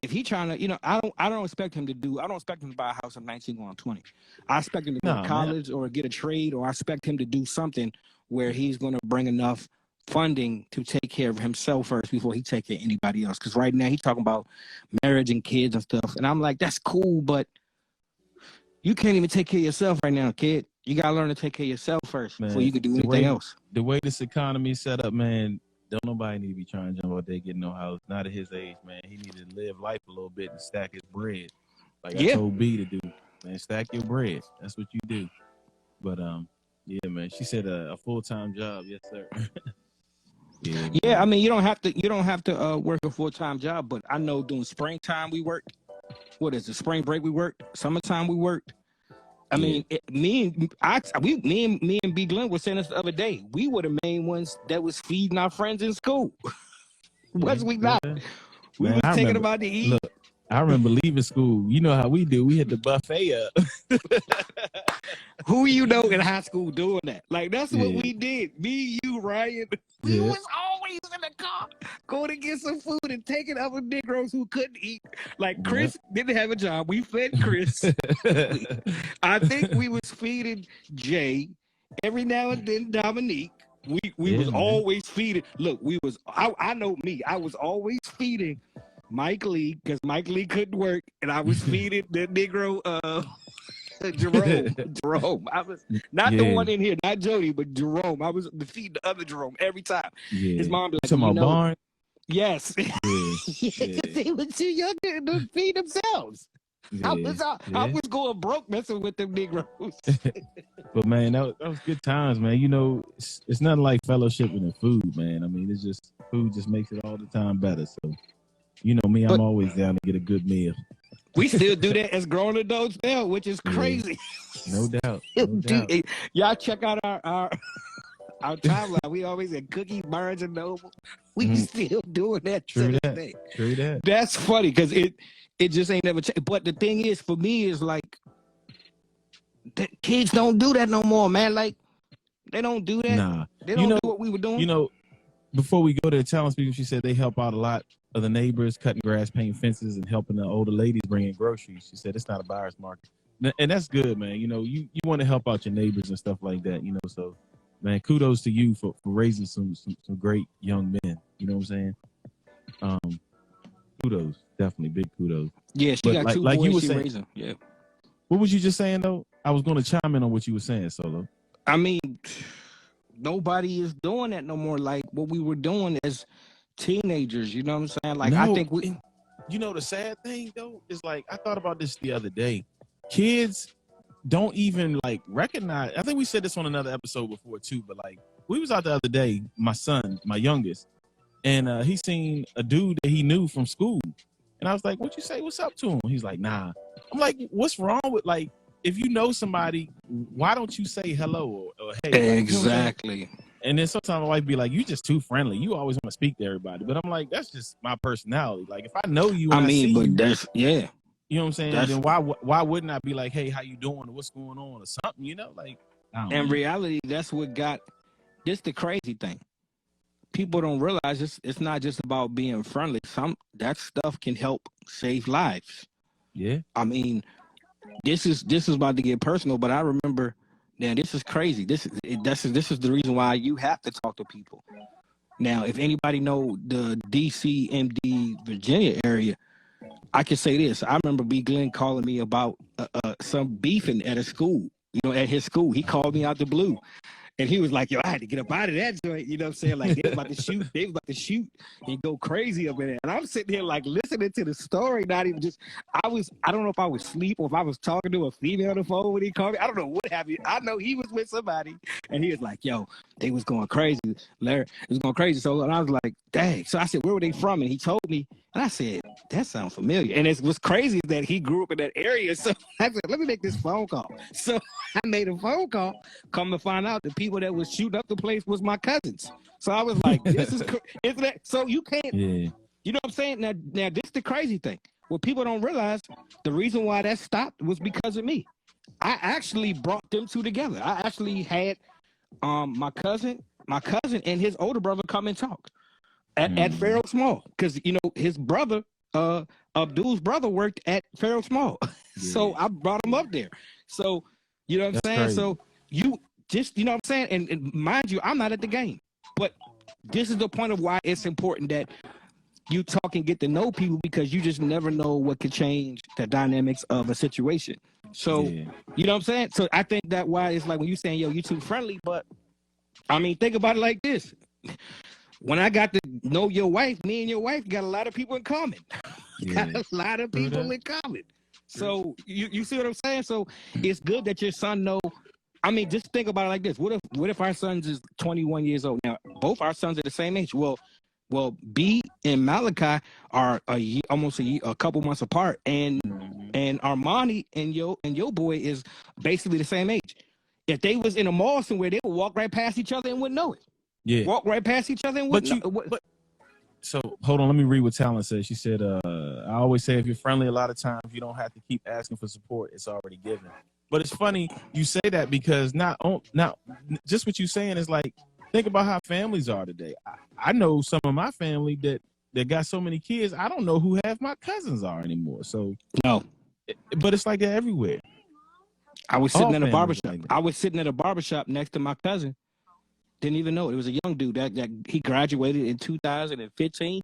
if he trying to, you know, I don't expect him to buy a house at 19 going 20. I expect him to go to college or get a trade, or I expect him to do something where he's going to bring enough funding to take care of himself first before he take care of anybody else. Because right now he's talking about marriage and kids and stuff. And I'm like, that's cool, but you can't even take care of yourself right now, kid. You got to learn to take care of yourself first before you can do anything else. The way this economy is set up, man, don't nobody need to be trying to jump out there getting no house. Not at his age, man. He need to live life a little bit and stack his bread. Like I told B to do, man. Stack your bread. That's what you do. But yeah, man. She said a full-time job, yes, sir. Yeah. I mean, you don't have to work a full-time job, but I know during springtime we worked. What is it? Spring break we worked. Summertime we worked. I mean, me and B Glenn were saying this the other day. We were the main ones that was feeding our friends in school. Was we not? We was taking them out to eat. Look, I remember leaving school. You know how we do. We hit the buffet up. Who you know in high school doing that? Like that's what we did. Me, you, Ryan. We was always in the car going to get some food and taking other Negroes who couldn't eat. Like Chris didn't have a job. We fed Chris. I think we was feeding Jay every now and then. Dominique, we was always feeding. Look, I know me. I was always feeding Mike Lee because Mike Lee couldn't work, and I was feeding the Negro Jerome. I was not the one in here, not Jody, but Jerome. I was feeding the other Jerome every time. His mom be like, "You know, Barn?" Yes, they were too young to feed themselves. I was going broke messing with them Negroes. But man, that was good times, man. You know, it's nothing like fellowshipping and food, man. I mean, it's just food just makes it all the time better. So, you know me, I'm always down to get a good meal. We still do that as grown adults now, which is crazy. No doubt. No doubt. Y'all check out our timeline. We always at Cookies, Barnes and Noble. We still doing that to this day. True that. That's funny because it just ain't never changed. But the thing is, for me, is like kids don't do that no more, man. Like they don't do that. Nah. They don't do what we were doing. You know, before we go to the talent speaker, she said they help out a lot of the neighbors, cutting grass, painting fences, and helping the older ladies bring in groceries. She said it's not a buyer's market. And that's good, man. You know, you want to help out your neighbors and stuff like that, you know. So, man, kudos to you for raising some great young men. You know what I'm saying? Kudos. Definitely big kudos. Yeah, she got two boys you were she saying, raising. Yeah. What was you just saying, though? I was going to chime in on what you were saying, Solo. I mean, nobody is doing that no more like what we were doing as teenagers. You know what I'm saying? Like, I think we... You know, the sad thing, though, is like, I thought about this the other day. Kids don't even, like, recognize... I think we said this on another episode before, too, but, like, we was out the other day, my son, my youngest, and he seen a dude that he knew from school. And I was like, what you say? What's up to him? He's like, nah. I'm like, what's wrong with, like, if you know somebody, why don't you say hello or hey? Exactly. Like, and then sometimes my wife be like, you just too friendly. You always want to speak to everybody. But I'm like, that's just my personality. Like, if I know you, and I see you, that's, yeah. You know what I'm saying? Then why wouldn't I be like, hey, how you doing? Or what's going on or something, you know? Like, in reality, that's what got, this the crazy thing. People don't realize it's not just about being friendly. That stuff can help save lives. Yeah. I mean, this is about to get personal, but I remember, man, this is crazy. This is the reason why you have to talk to people. Now, if anybody know the DC, MD, Virginia area, I can say this. I remember B. Glenn calling me about some beefing at a school. You know, at his school, he called me out the blue. And he was like, yo, I had to get up out of that joint. You know what I'm saying? Like, they was about to shoot and go crazy up in there. And I'm sitting here, like, listening to the story, not even just, I don't know if I was asleep or if I was talking to a female on the phone when he called me. I don't know what happened. I know he was with somebody. And he was like, yo, they was going crazy. Larry, it was going crazy. So and I was like, dang. So I said, where were they from? And he told me. And I said, that sounds familiar. And it was crazy that he grew up in that area. So I said, let me make this phone call. So I made a phone call. Come to find out, the people that was shooting up the place was my cousins. So I was like, this is isn't that? So you can't, you know what I'm saying? Now this is the crazy thing. What people don't realize, the reason why that stopped was because of me. I actually brought them two together. I actually had my cousin and his older brother come and talk at Pharaoh Small, because you know his brother, Abdul's brother, worked at Pharaoh Small. So I brought him up there. So you know what I'm saying? Crazy. So you just, you know what I'm saying? And mind you, I'm not at the game, but this is the point of why it's important that you talk and get to know people, because you just never know what could change the dynamics of a situation. So, you know what I'm saying? So I think that why it's like when you're saying, yo, you too friendly, but I mean, think about it like this. When I got to know your wife, me and your wife got a lot of people in common. Got a lot of people in common. So you see what I'm saying? So it's good that your son know. I mean, just think about it like this. What if our son is 21 years old? Now, both our sons are the same age. Well, B and Malachi are almost a couple months apart, and Armani and your boy is basically the same age. If they was in a mall somewhere, they would walk right past each other and wouldn't know it. Yeah, walk right past each other and wouldn't know. But so hold on, let me read what Talon said. She said, I always say if you're friendly, a lot of times you don't have to keep asking for support. It's already given. But it's funny you say that, because not just what you're saying is like, think about how families are today. I know some of my family that got so many kids, I don't know who half my cousins are anymore. So no, but it's like that everywhere. I was All sitting in a families barbershop. like that. I was sitting at a barbershop next to my cousin. Didn't even know it. It was a young dude that he graduated in 2015.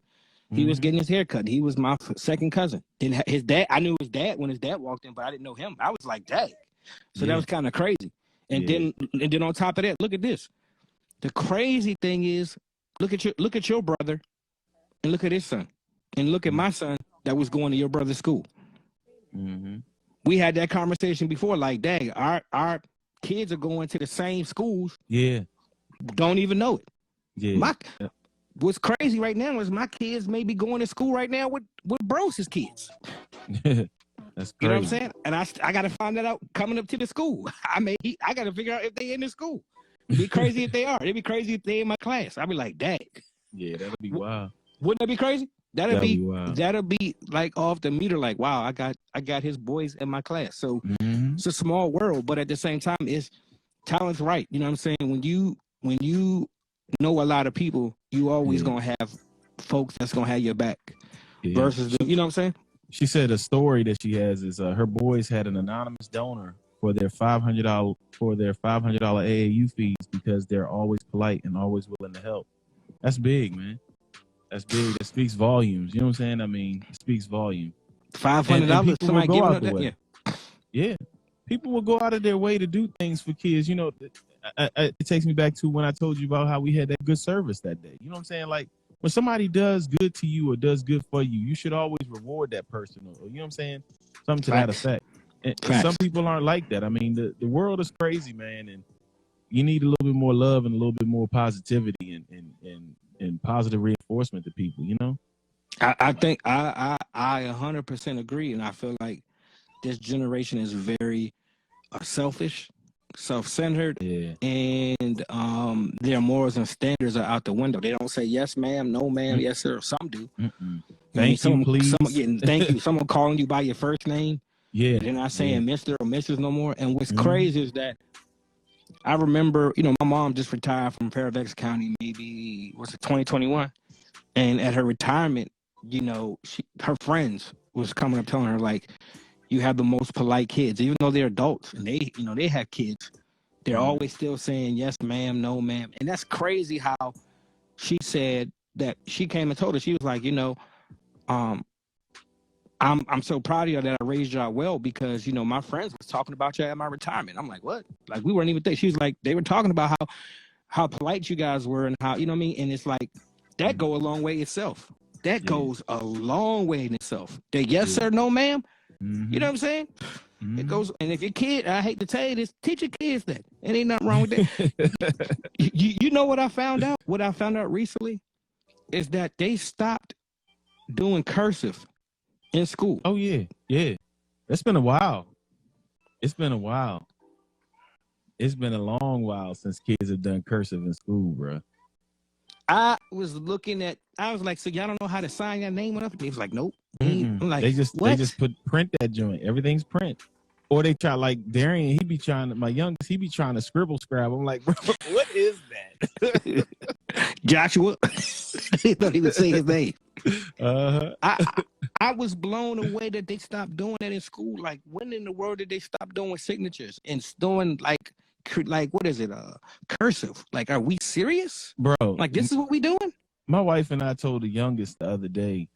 He was getting his hair cut. He was my second cousin. Then his dad, I knew his dad when his dad walked in, but I didn't know him. I was like, dang. So that was kind of crazy. And then on top of that, look at this. The crazy thing is, look at your brother and look at his son. And look at my son that was going to your brother's school. Mm-hmm. We had that conversation before, like, dang, our kids are going to the same schools. Yeah. Don't even know it. Yeah. What's crazy right now is my kids may be going to school right now with Brose's kids. That's crazy. You know what I'm saying? And I got to find that out coming up to the school. I got to figure out if they in the school. It'd be crazy if they are. It'd be crazy if they in my class. I'd be like, dang. Yeah, that'll be wild. Wouldn't that be crazy? That'll be wild. That'll be like off the meter. Like, wow, I got his boys in my class. So it's a small world, but at the same time, it's talent's right. You know what I'm saying? When you know a lot of people, you always gonna have folks that's gonna have your back. Yeah. Versus you know what I'm saying? She said a story that she has is her boys had an anonymous donor for their $500 AAU fees because they're always polite and always willing to help. That's big, man. That's big. That speaks volumes. You know what I'm saying? I mean, it speaks volume. $500. Somebody giving up that. Yeah. People will go out of their way to do things for kids. You know, it takes me back to when I told you about how we had that good service that day. You know what I'm saying? Like, when somebody does good to you or does good for you, you should always reward that person. Or, you know what I'm saying? Something to that effect. And some people aren't like that. I mean, the world is crazy, man. And you need a little bit more love and a little bit more positivity and positive reinforcement to people, you know? I think I 100% agree. And I feel like this generation is very selfish, self-centered, and their morals and standards are out the window. They don't say yes, ma'am, no, ma'am, yes, sir. Some do. Thank you, please. Thank you. Someone calling you by your first name. Yeah. They're not saying Mr. or Mrs. no more. And what's crazy is that I remember, my mom just retired from Fairfax County, maybe, 2021? And at her retirement, her friends was coming up telling her, like, you have the most polite kids, even though they're adults and they have kids. They're always still saying yes, ma'am, no, ma'am. And that's crazy how she said that she came and told us, she was like, I'm so proud of you that I raised y'all well because, my friends was talking about you at my retirement. I'm like, what? Like, we weren't even there. She was like, they were talking about how polite you guys were and how, you know what I mean? And it's like, that go a long way itself. That goes a long way in itself. The yes, sir, no, ma'am. You know what I'm saying? It goes, and if your kid, I hate to tell you this, teach your kids that. It ain't nothing wrong with that. you know what I found out? What I found out recently is that they stopped doing cursive in school. Oh, yeah. Yeah. It's been a while. It's been a while. It's been a long while since kids have done cursive in school, bro. I was like, so y'all don't know how to sign your name up? They was like, nope. I'm like, they just print that joint. Everything's print. Or they try, like Darian, my youngest, he be trying to scribble scrab. I'm like, bro, what is that? Joshua. He thought he would say his name. Uh-huh. I was blown away that they stopped doing that in school. Like, when in the world did they stop doing signatures and doing like what is it? Cursive. Like, are we serious? Bro. Like, this is what we doing? My wife and I told the youngest the other day,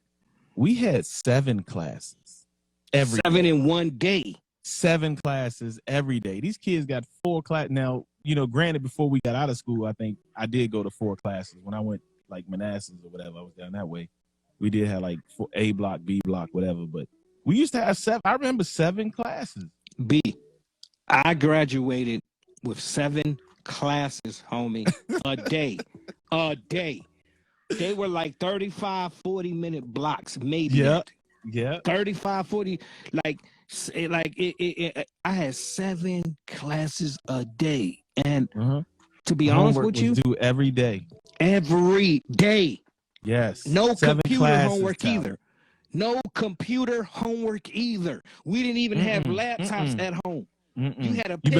we had 7 classes every 7 day. in one day. 7 classes every day. These kids got 4 classes. Now, granted, before we got out of school, I think I did go to 4 classes. When I went, like, Manassas or whatever, I was down that way. We did have, like, A block, B block, whatever. But we used to have 7. I remember 7 classes. I graduated with 7 classes, homie, a day. A day. They were like 35, 40-minute blocks, maybe. Yeah. 35, 40, like I had 7 classes a day. And to be honest with you, due every day. Every day. Yes. No computer homework either. No computer homework either. We didn't even have laptops at home. You had a pencil. You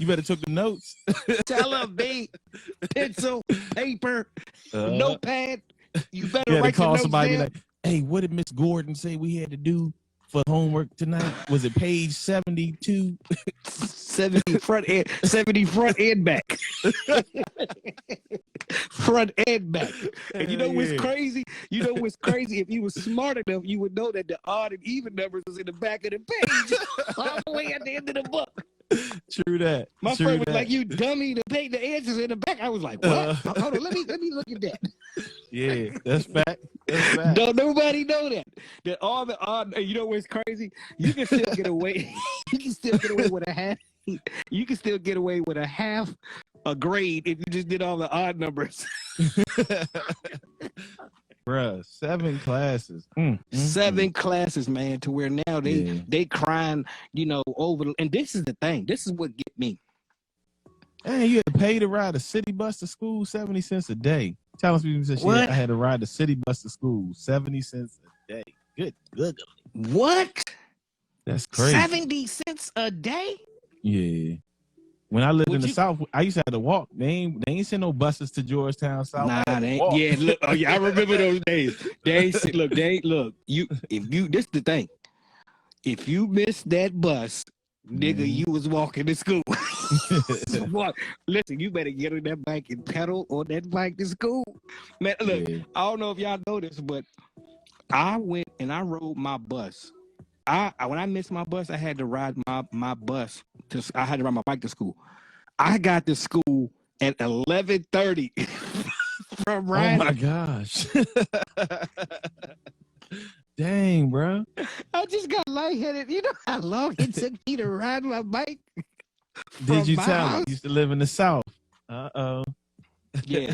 better took them notes. Tell them, pencil, paper, notepad. You better You had write to call notes somebody down. like, hey, what did Miss Gordon say we had to do for homework tonight? Was it page 72? 70 front end back. Front and back. And you know what's crazy? You know what's crazy? If you were smart enough, you would know that the odd and even numbers was in the back of the page, all the way at the end of the book. True that. My friend was like, "You dummy!" To pay the answers in the back. I was like, "What? Hold on, let me look at that." Yeah, that's fact. That's fact. Don't nobody know that. That all the odd. You know what's crazy? You can still get away. You can still get away with a half. You can still get away with a half a grade if you just did all the odd numbers. Bruh, 7 classes. 7 classes, man, to where now they crying, you know, over. And this is the thing. This is what get me. Hey, you had to pay to ride a city bus to school, 70 cents a day. Telling people said What? I had to ride the city bus to school, 70 cents a day. Good. What? That's crazy. 70 cents a day? Yeah. When I lived in the South, I used to have to walk. They ain't send no buses to Georgetown South. Nah, they ain't. Yeah, look. Oh, yeah, I remember those days. This is the thing. If you missed that bus, nigga, you was walking to school. Listen, you better get on that bike and pedal on that bike to school. Man, look, I don't know if y'all know this, but I went and I rode my bus. When I missed my bus, I had to ride my bus. I had to ride my bike to school. I got to school at 11:30 from riding. Oh my gosh. Dang, bro. I just got lightheaded. You know how long it took me to ride my bike? Did you tell her? You used to live in the South. Uh-oh. Yeah.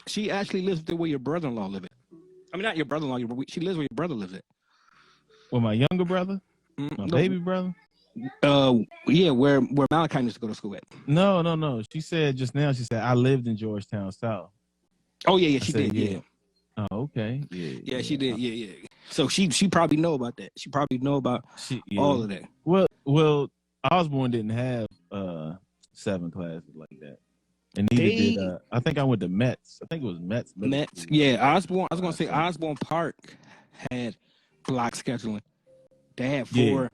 She actually lives there where your brother-in-law lives at. I mean, not your brother-in-law. She lives where your brother lives at. Well, my younger brother? My baby brother? Yeah, where Malachi used to go to school at. No. She said just now, I lived in Georgetown South. Oh, yeah, she did, yeah. Oh, okay. Yeah, she did, yeah. So she probably know about that. She probably know about all of that. Well, Osborne didn't have 7 classes like that. And neither did I think I went to Metz. I think it was Metz. Yeah, Osborne. I was gonna say Osborne Park had block scheduling. They had 4.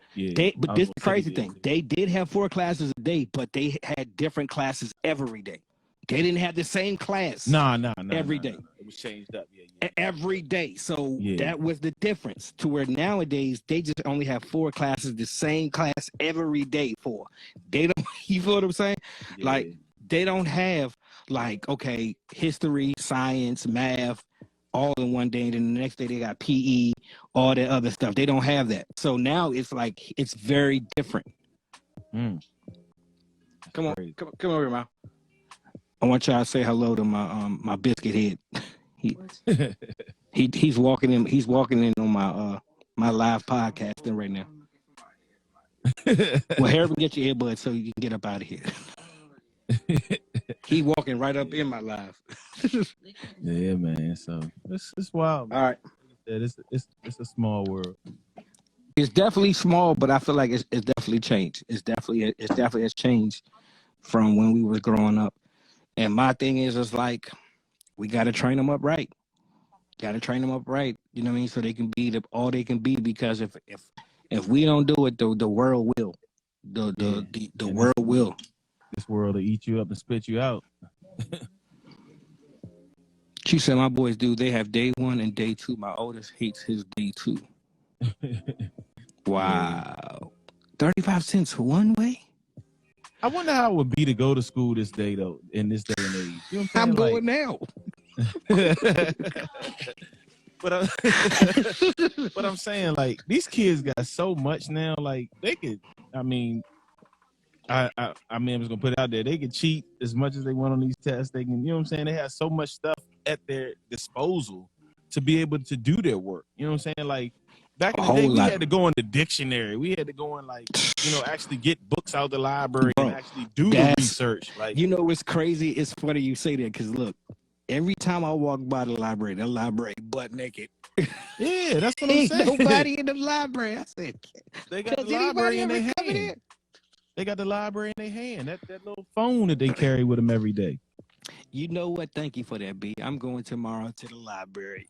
But this is the crazy thing. They did have 4 classes a day, but they had different classes every day. They didn't have the same class. No. Every day. It was changed up. Yeah. Every day. So that was the difference. To where nowadays they just only have 4 classes, the same class every day. 4. They don't. You feel what I'm saying? Yeah. Like they don't have okay, history, science, math, all in one day, and then the next day they got PE, all that other stuff. They don't have that. So now it's it's very different. Come on over here, Ma. I want y'all to say hello to my biscuit head. He's walking in. He's walking in on my live podcasting right now. Well, Harry, get your earbuds so you can get up out of here. He walking right up in my live. Yeah, man. So it's wild. All right. It's a small world. It's definitely small, but I feel like it's definitely changed. It definitely has changed from when we was growing up. And my thing is we got to train them up right. Got to train them up right. You know what I mean? So they can be all they can be. Because if we don't do it, the world will. The world will. This world will eat you up and spit you out. She said, "My boys do. They have day 1 and day 2. My oldest hates his day 2." Wow. 35 cents one way? I wonder how it would be to go to school this day, though, in this day and age. You know what I'm going now. But I'm saying, these kids got so much now, they could, I mean, I'm just going to put it out there. They could cheat as much as they want on these tests. They can, you know what I'm saying? They have so much stuff at their disposal to be able to do their work. You know what I'm saying? Back in the day, we had to go in the dictionary. We had to go and actually get books out of the library and actually do the research. You know what's crazy? It's funny you say that because look, every time I walk by the library butt naked. Yeah, that's what I'm saying. Nobody in the library. I said, they got the library in their hand. They got the library in their hand. That little phone that they carry with them every day. You know what? Thank you for that, B. I'm going tomorrow to the library.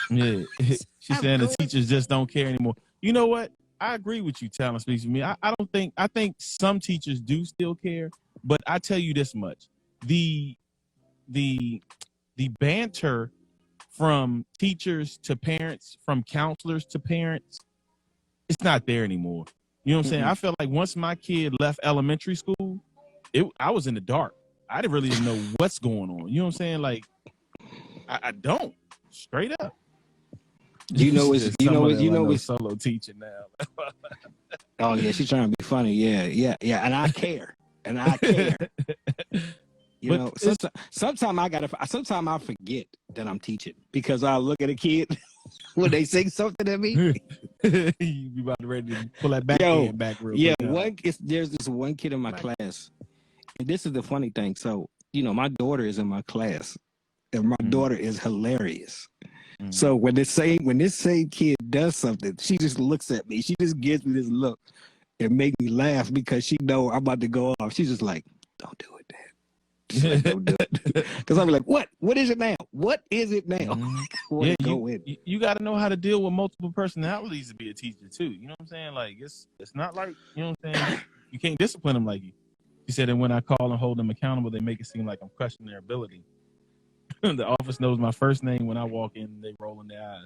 Yeah. She's saying the teachers just don't care anymore. You know what? I agree with you, Talent Speaks for Me. I think some teachers do still care, but I tell you this much. The banter from teachers to parents, from counselors to parents, it's not there anymore. You know what I'm saying? I felt like once my kid left elementary school, I was in the dark. I didn't know what's going on. You know what I'm saying? Like, I don't. Straight up. It's solo teaching now. Oh yeah, she's trying to be funny. Yeah. And I care. You know, sometimes I forget that I'm teaching because I look at a kid when they say something at me. You be about ready to pull that back real quick. There's this one kid in my class, and this is the funny thing. So, you know, my daughter is in my class, and my daughter is hilarious. So when this same kid does something, she just looks at me. She just gives me this look and make me laugh because she know I'm about to go off. She's just like, "Don't do it, Dad." She's like, "Don't do it." Because I'll be like, "What? What is it now? What is it now?" You got to know how to deal with multiple personalities to be a teacher too. You know what I'm saying? Like it's not like, you know what I'm saying. You can't discipline them like you. She said, and when I call and hold them accountable, they make it seem like I'm questioning their ability. The office knows my first name when I walk in. They rolling their eyes.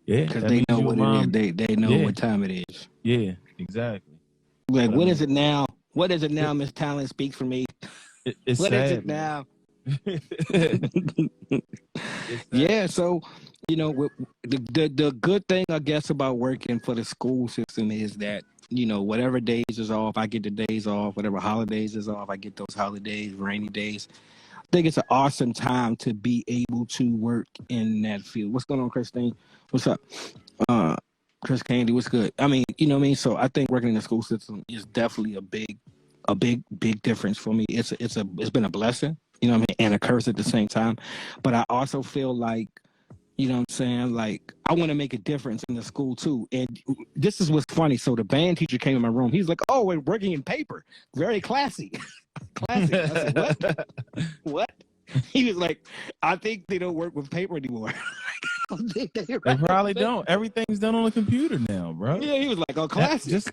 Yeah, because they know what it is. They know what time it is. Yeah, exactly. Like, what is it now? What is it now? Miss Talent Speaks for Me. It's what sad, is it now? Yeah, so you know, the good thing I guess about working for the school system is that, you know, whatever days is off, I get the days off. Whatever holidays is off, I get those holidays, rainy days. I think it's an awesome time to be able to work in that field. What's going on, Christine? What's up? Chris Candy, what's good? I mean, you know what I mean? So I think working in the school system is definitely a big difference for me. It's been a blessing, you know what I mean, and a curse at the same time. But I also feel like, you know what I'm saying, like I want to make a difference in the school too. And this is what's funny. So the band teacher came in my room. He's like, "Oh, we're working in paper. Very classy." Classic. I said, "What?" What? He was like, "I think they don't work with paper anymore." They probably don't. Everything's done on a computer now, bro. Yeah, he was like, "Oh, classic."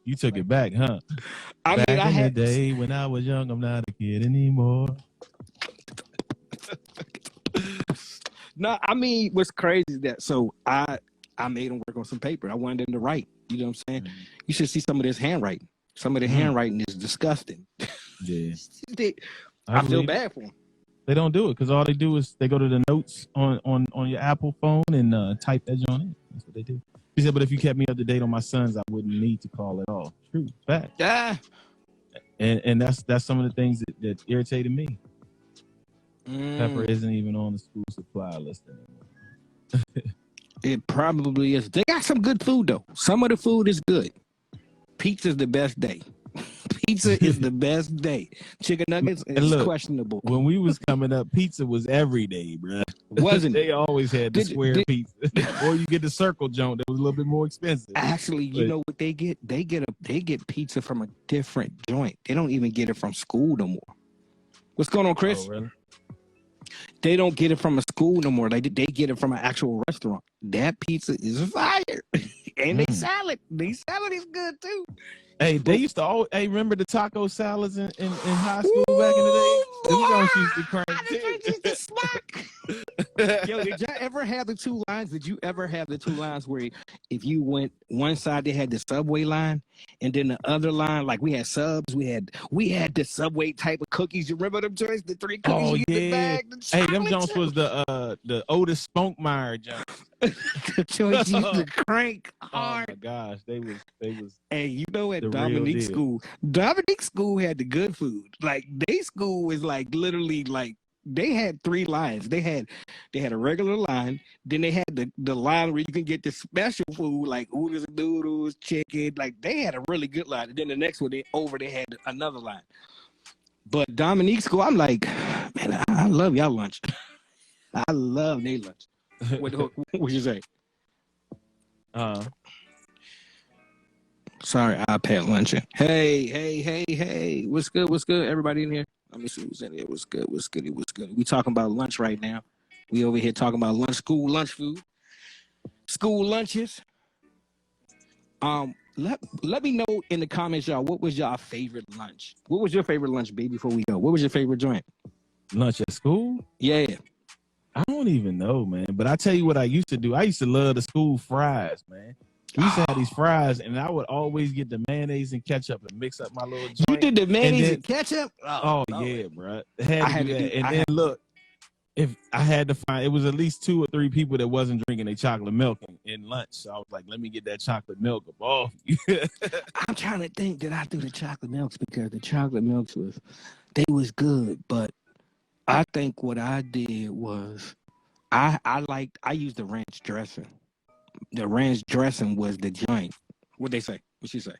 You took it back, huh? I had the day when I was young, I'm not a kid anymore. No, I mean, what's crazy is that I made them work on some paper. I wanted them to write. You know what I'm saying? You should see some of this handwriting. Some of the handwriting is disgusting. Yeah. I feel bad for them. They don't do it because all they do is they go to the notes on your Apple phone and type that on it. That's what they do. He said, but if you kept me up to date on my sons, I wouldn't need to call at all. True. Fact. Yeah. And that's some of the things that irritated me. Pepper isn't even on the school supply list anymore. It probably is. They got some good food though. Some of the food is good. Pizza's the best day. Pizza is the best day. Chicken nuggets is questionable. When we was coming up, pizza was every day, bro. Wasn't they always had the square pizza, or you get the circle joint that was a little bit more expensive. Actually, you know what they get? They get pizza from a different joint. They don't even get it from school no more. What's going on, Chris? Oh, really? They don't get it from a school no more. They get it from an actual restaurant. That pizza is fire, and they salad. They salad is good too. Hey, they used to always. Hey, remember the taco salads in high school back in the day? Them used to crank too. Yo, did y'all ever have the two lines? Did you ever have the two lines where if you went one side they had the Subway line, and then the other line, like we had subs, we had the Subway type of cookies. You remember them joints? The 3 cookies you get in the bag. Hey, them joints was the Otis Spunkmeyer joints. The joints used to crank hard. Oh my gosh, they was. Hey, you know at Dominique School had the good food. Like they school was like literally like they had 3 lines. They had a regular line, then they had the line where you can get the special food like oodles and noodles, chicken. Like they had a really good line. And then the next one they had another line. But Dominique School, I'm like, man, I love y'all lunch. I love their lunch. What you say? Sorry, iPad luncheon. Hey. What's good? Everybody in here? Let me see who's in here. What's good? We talking about lunch right now. We over here talking about lunch, school, lunch food. school lunches. Let me know in the comments, y'all. What was y'all favorite lunch? What was your favorite lunch, B? Before we go, what was your favorite joint? Lunch at school? Yeah. I don't even know, man. But I tell you what I used to do. I used to love the school fries, man. We used to have these fries, and I would always get the mayonnaise and ketchup and mix up my little joint. You did the mayonnaise and ketchup? Oh yeah, bro. I had to do that. And then look, if I had to find, it was at least 2 or 3 people that wasn't drinking their chocolate milk in lunch. So I was like, let me get that chocolate milk up off you. I'm trying to think that I do the chocolate milks because the chocolate milks was good, but I think what I did was I used the ranch dressing. The ranch dressing was the joint. What'd they say? What'd she say?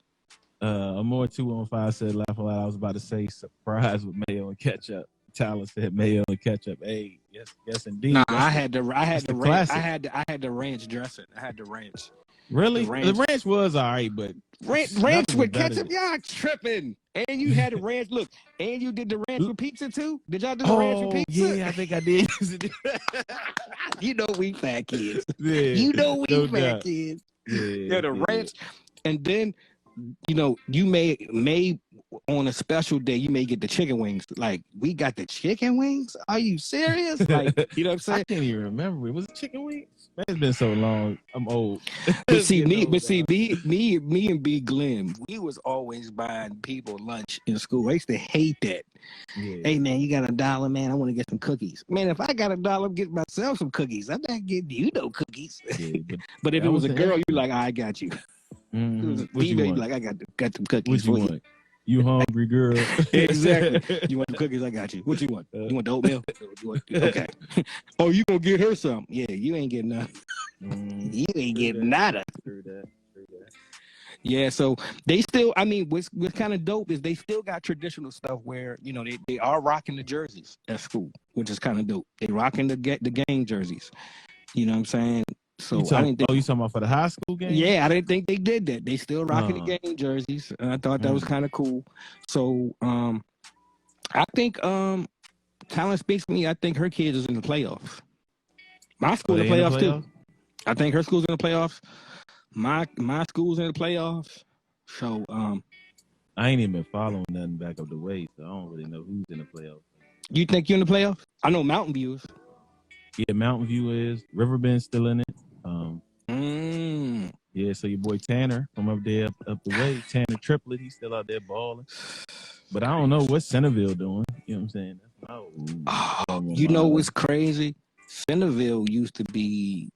More 215 said laugh a lot. I was about to say surprise with mayo and ketchup. Tyler said mayo and ketchup. Hey, yes indeed. Nah, I had the ranch dressing. I had the ranch. Really? The ranch was all right, but ranch with ketchup, y'all tripping. And you had the ranch. Look, and you did the ranch with pizza too. Did y'all do the ranch with pizza? Yeah, I think I did. You know we fat kids. Yeah, you know we no fat doubt. kids. Yeah, the ranch, and then you may on a special day you may get the chicken wings. Like we got the chicken wings. Are you serious? Like you know what I'm saying? I can't even remember. It was it chicken wings. Man, it's been so long. I'm old. But me and B Glenn, we was always buying people lunch in school. I used to hate that. Yeah. Hey man, you got $1, man? I want to get some cookies. Man, if I got $1, get myself some cookies. I'm not getting you no cookies. Yeah, but if it was a girl, you like, I got you. Mm-hmm. It was a female, you like, I got some cookies. What you want? You hungry, girl? Exactly. You want the cookies? I got you. What you want? You want the oatmeal? Okay. Oh, you gonna get her some? Yeah, you ain't getting nothing. You ain't getting nada. True that. Yeah, so they still, I mean, what's kind of dope is they still got traditional stuff where, they are rocking the jerseys at school, which is kind of dope. They rocking the game jerseys. You know what I'm saying? So you talking about for the high school game? Yeah, I didn't think they did that. They still rocking the game jerseys, and I thought that was kind of cool. So, I think Talent speaks for me. I think her kids is in the playoffs. My school in the playoffs too. I think her school's in the playoffs. My school's in the playoffs. So, I ain't even been following nothing back up the way, so I don't really know who's in the playoffs. You think you're in the playoffs? I know Mountain View is. Yeah, Mountain View is. Riverbend's still in it. Yeah, so your boy Tanner from up there up the way, Tanner Triplet, he's still out there balling. But I don't know what Centerville doing. You know what I'm saying? You know what's crazy? Centerville used to be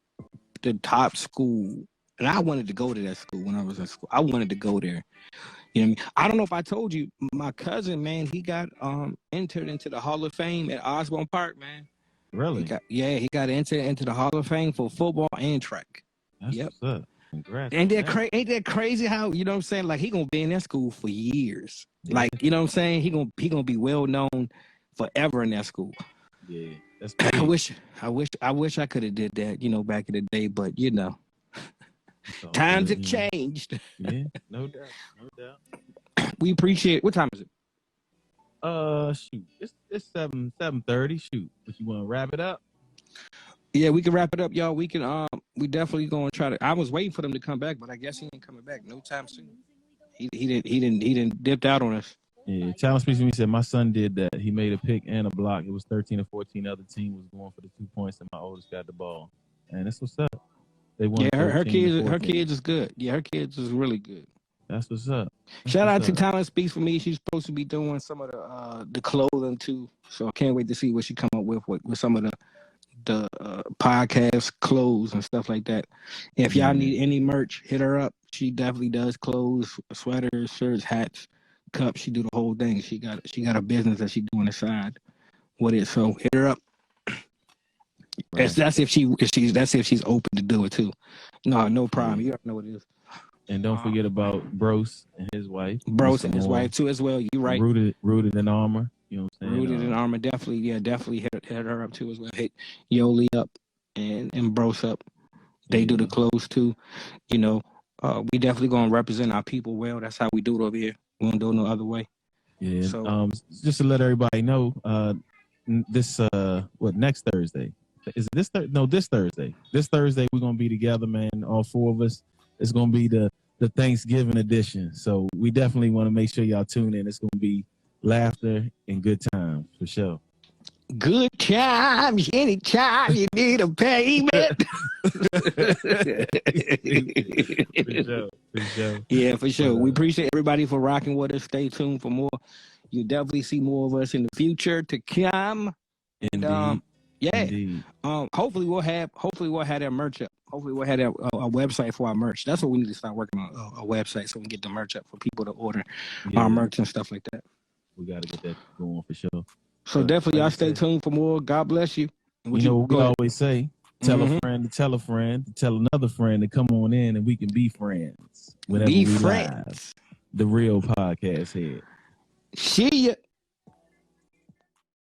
the top school, and I wanted to go to that school when I was in school. I wanted to go there. You know what I mean? I don't know if I told you, my cousin, man, he got entered into the Hall of Fame at Osborne Park, man. Really? He got entered into the Hall of Fame for football and track. That's what's up. Congrats. Ain't that crazy how, you know what I'm saying? Like, he gonna be in that school for years. Yeah. Like, you know what I'm saying? He gonna be well known forever in that school. Yeah. That's I wish I could have did that, back in the day, but times have changed. Yeah, no doubt. We appreciate it. What time is it? Shoot. It's 7:30. Shoot. But you want to wrap it up? Yeah, we can wrap it up, y'all. We can we definitely gonna try to. I was waiting for them to come back, but I guess he ain't coming back no time soon. He didn't dipped out on us. Yeah, Challenge Speaks to Me said my son did that. He made a pick and a block. It was 13 or 14. Other team was going for the 2 points, and my oldest got the ball. And that's what's up. They won. Yeah, her kids is good. Yeah, her kids is really good. That's what's up. Shout out to Talent Speaks for Me. She's supposed to be doing some of the clothing too. So I can't wait to see what she come up with some of the podcast clothes and stuff like that. If y'all need any merch, hit her up. She definitely does clothes, sweaters, shirts, hats, cups. She do the whole thing. She got a business that she do on the side with it. So hit her up. Right. That's if she's open to do it too. No problem. You already know what it is. And don't forget about Bros and his wife. Bros and his wife too as well. You right. Rooted in Armor. You know what I'm saying? Rooted in Armor. Definitely hit her up too as well. Hit Yoli up and Bros up. They do the clothes too. We definitely gonna represent our people well. That's how we do it over here. We don't do it no other way. Yeah. So just to let everybody know, this next Thursday, is it this Thursday? No, this Thursday. This Thursday we're gonna be together, man. All four of us. It's gonna be the Thanksgiving edition. So we definitely want to make sure y'all tune in. It's gonna be laughter and good times for sure. Good times anytime you need a payment. For sure. Yeah, for sure. We appreciate everybody for rocking with us. Stay tuned for more. You'll definitely see more of us in the future to come. Indeed. Yeah. Indeed. Hopefully we'll have that merch up. Hopefully we'll have a website for our merch. That's what we need to start working on, a website so we can get the merch up for people to order our merch and stuff like that. We got to get that going for sure. So definitely y'all stay tuned for more. God bless you. And you know what we always say? Tell a friend to tell a friend to tell another friend to come on in and we can be friends. Whenever we friends. Live. The Real Podcast Head. See ya.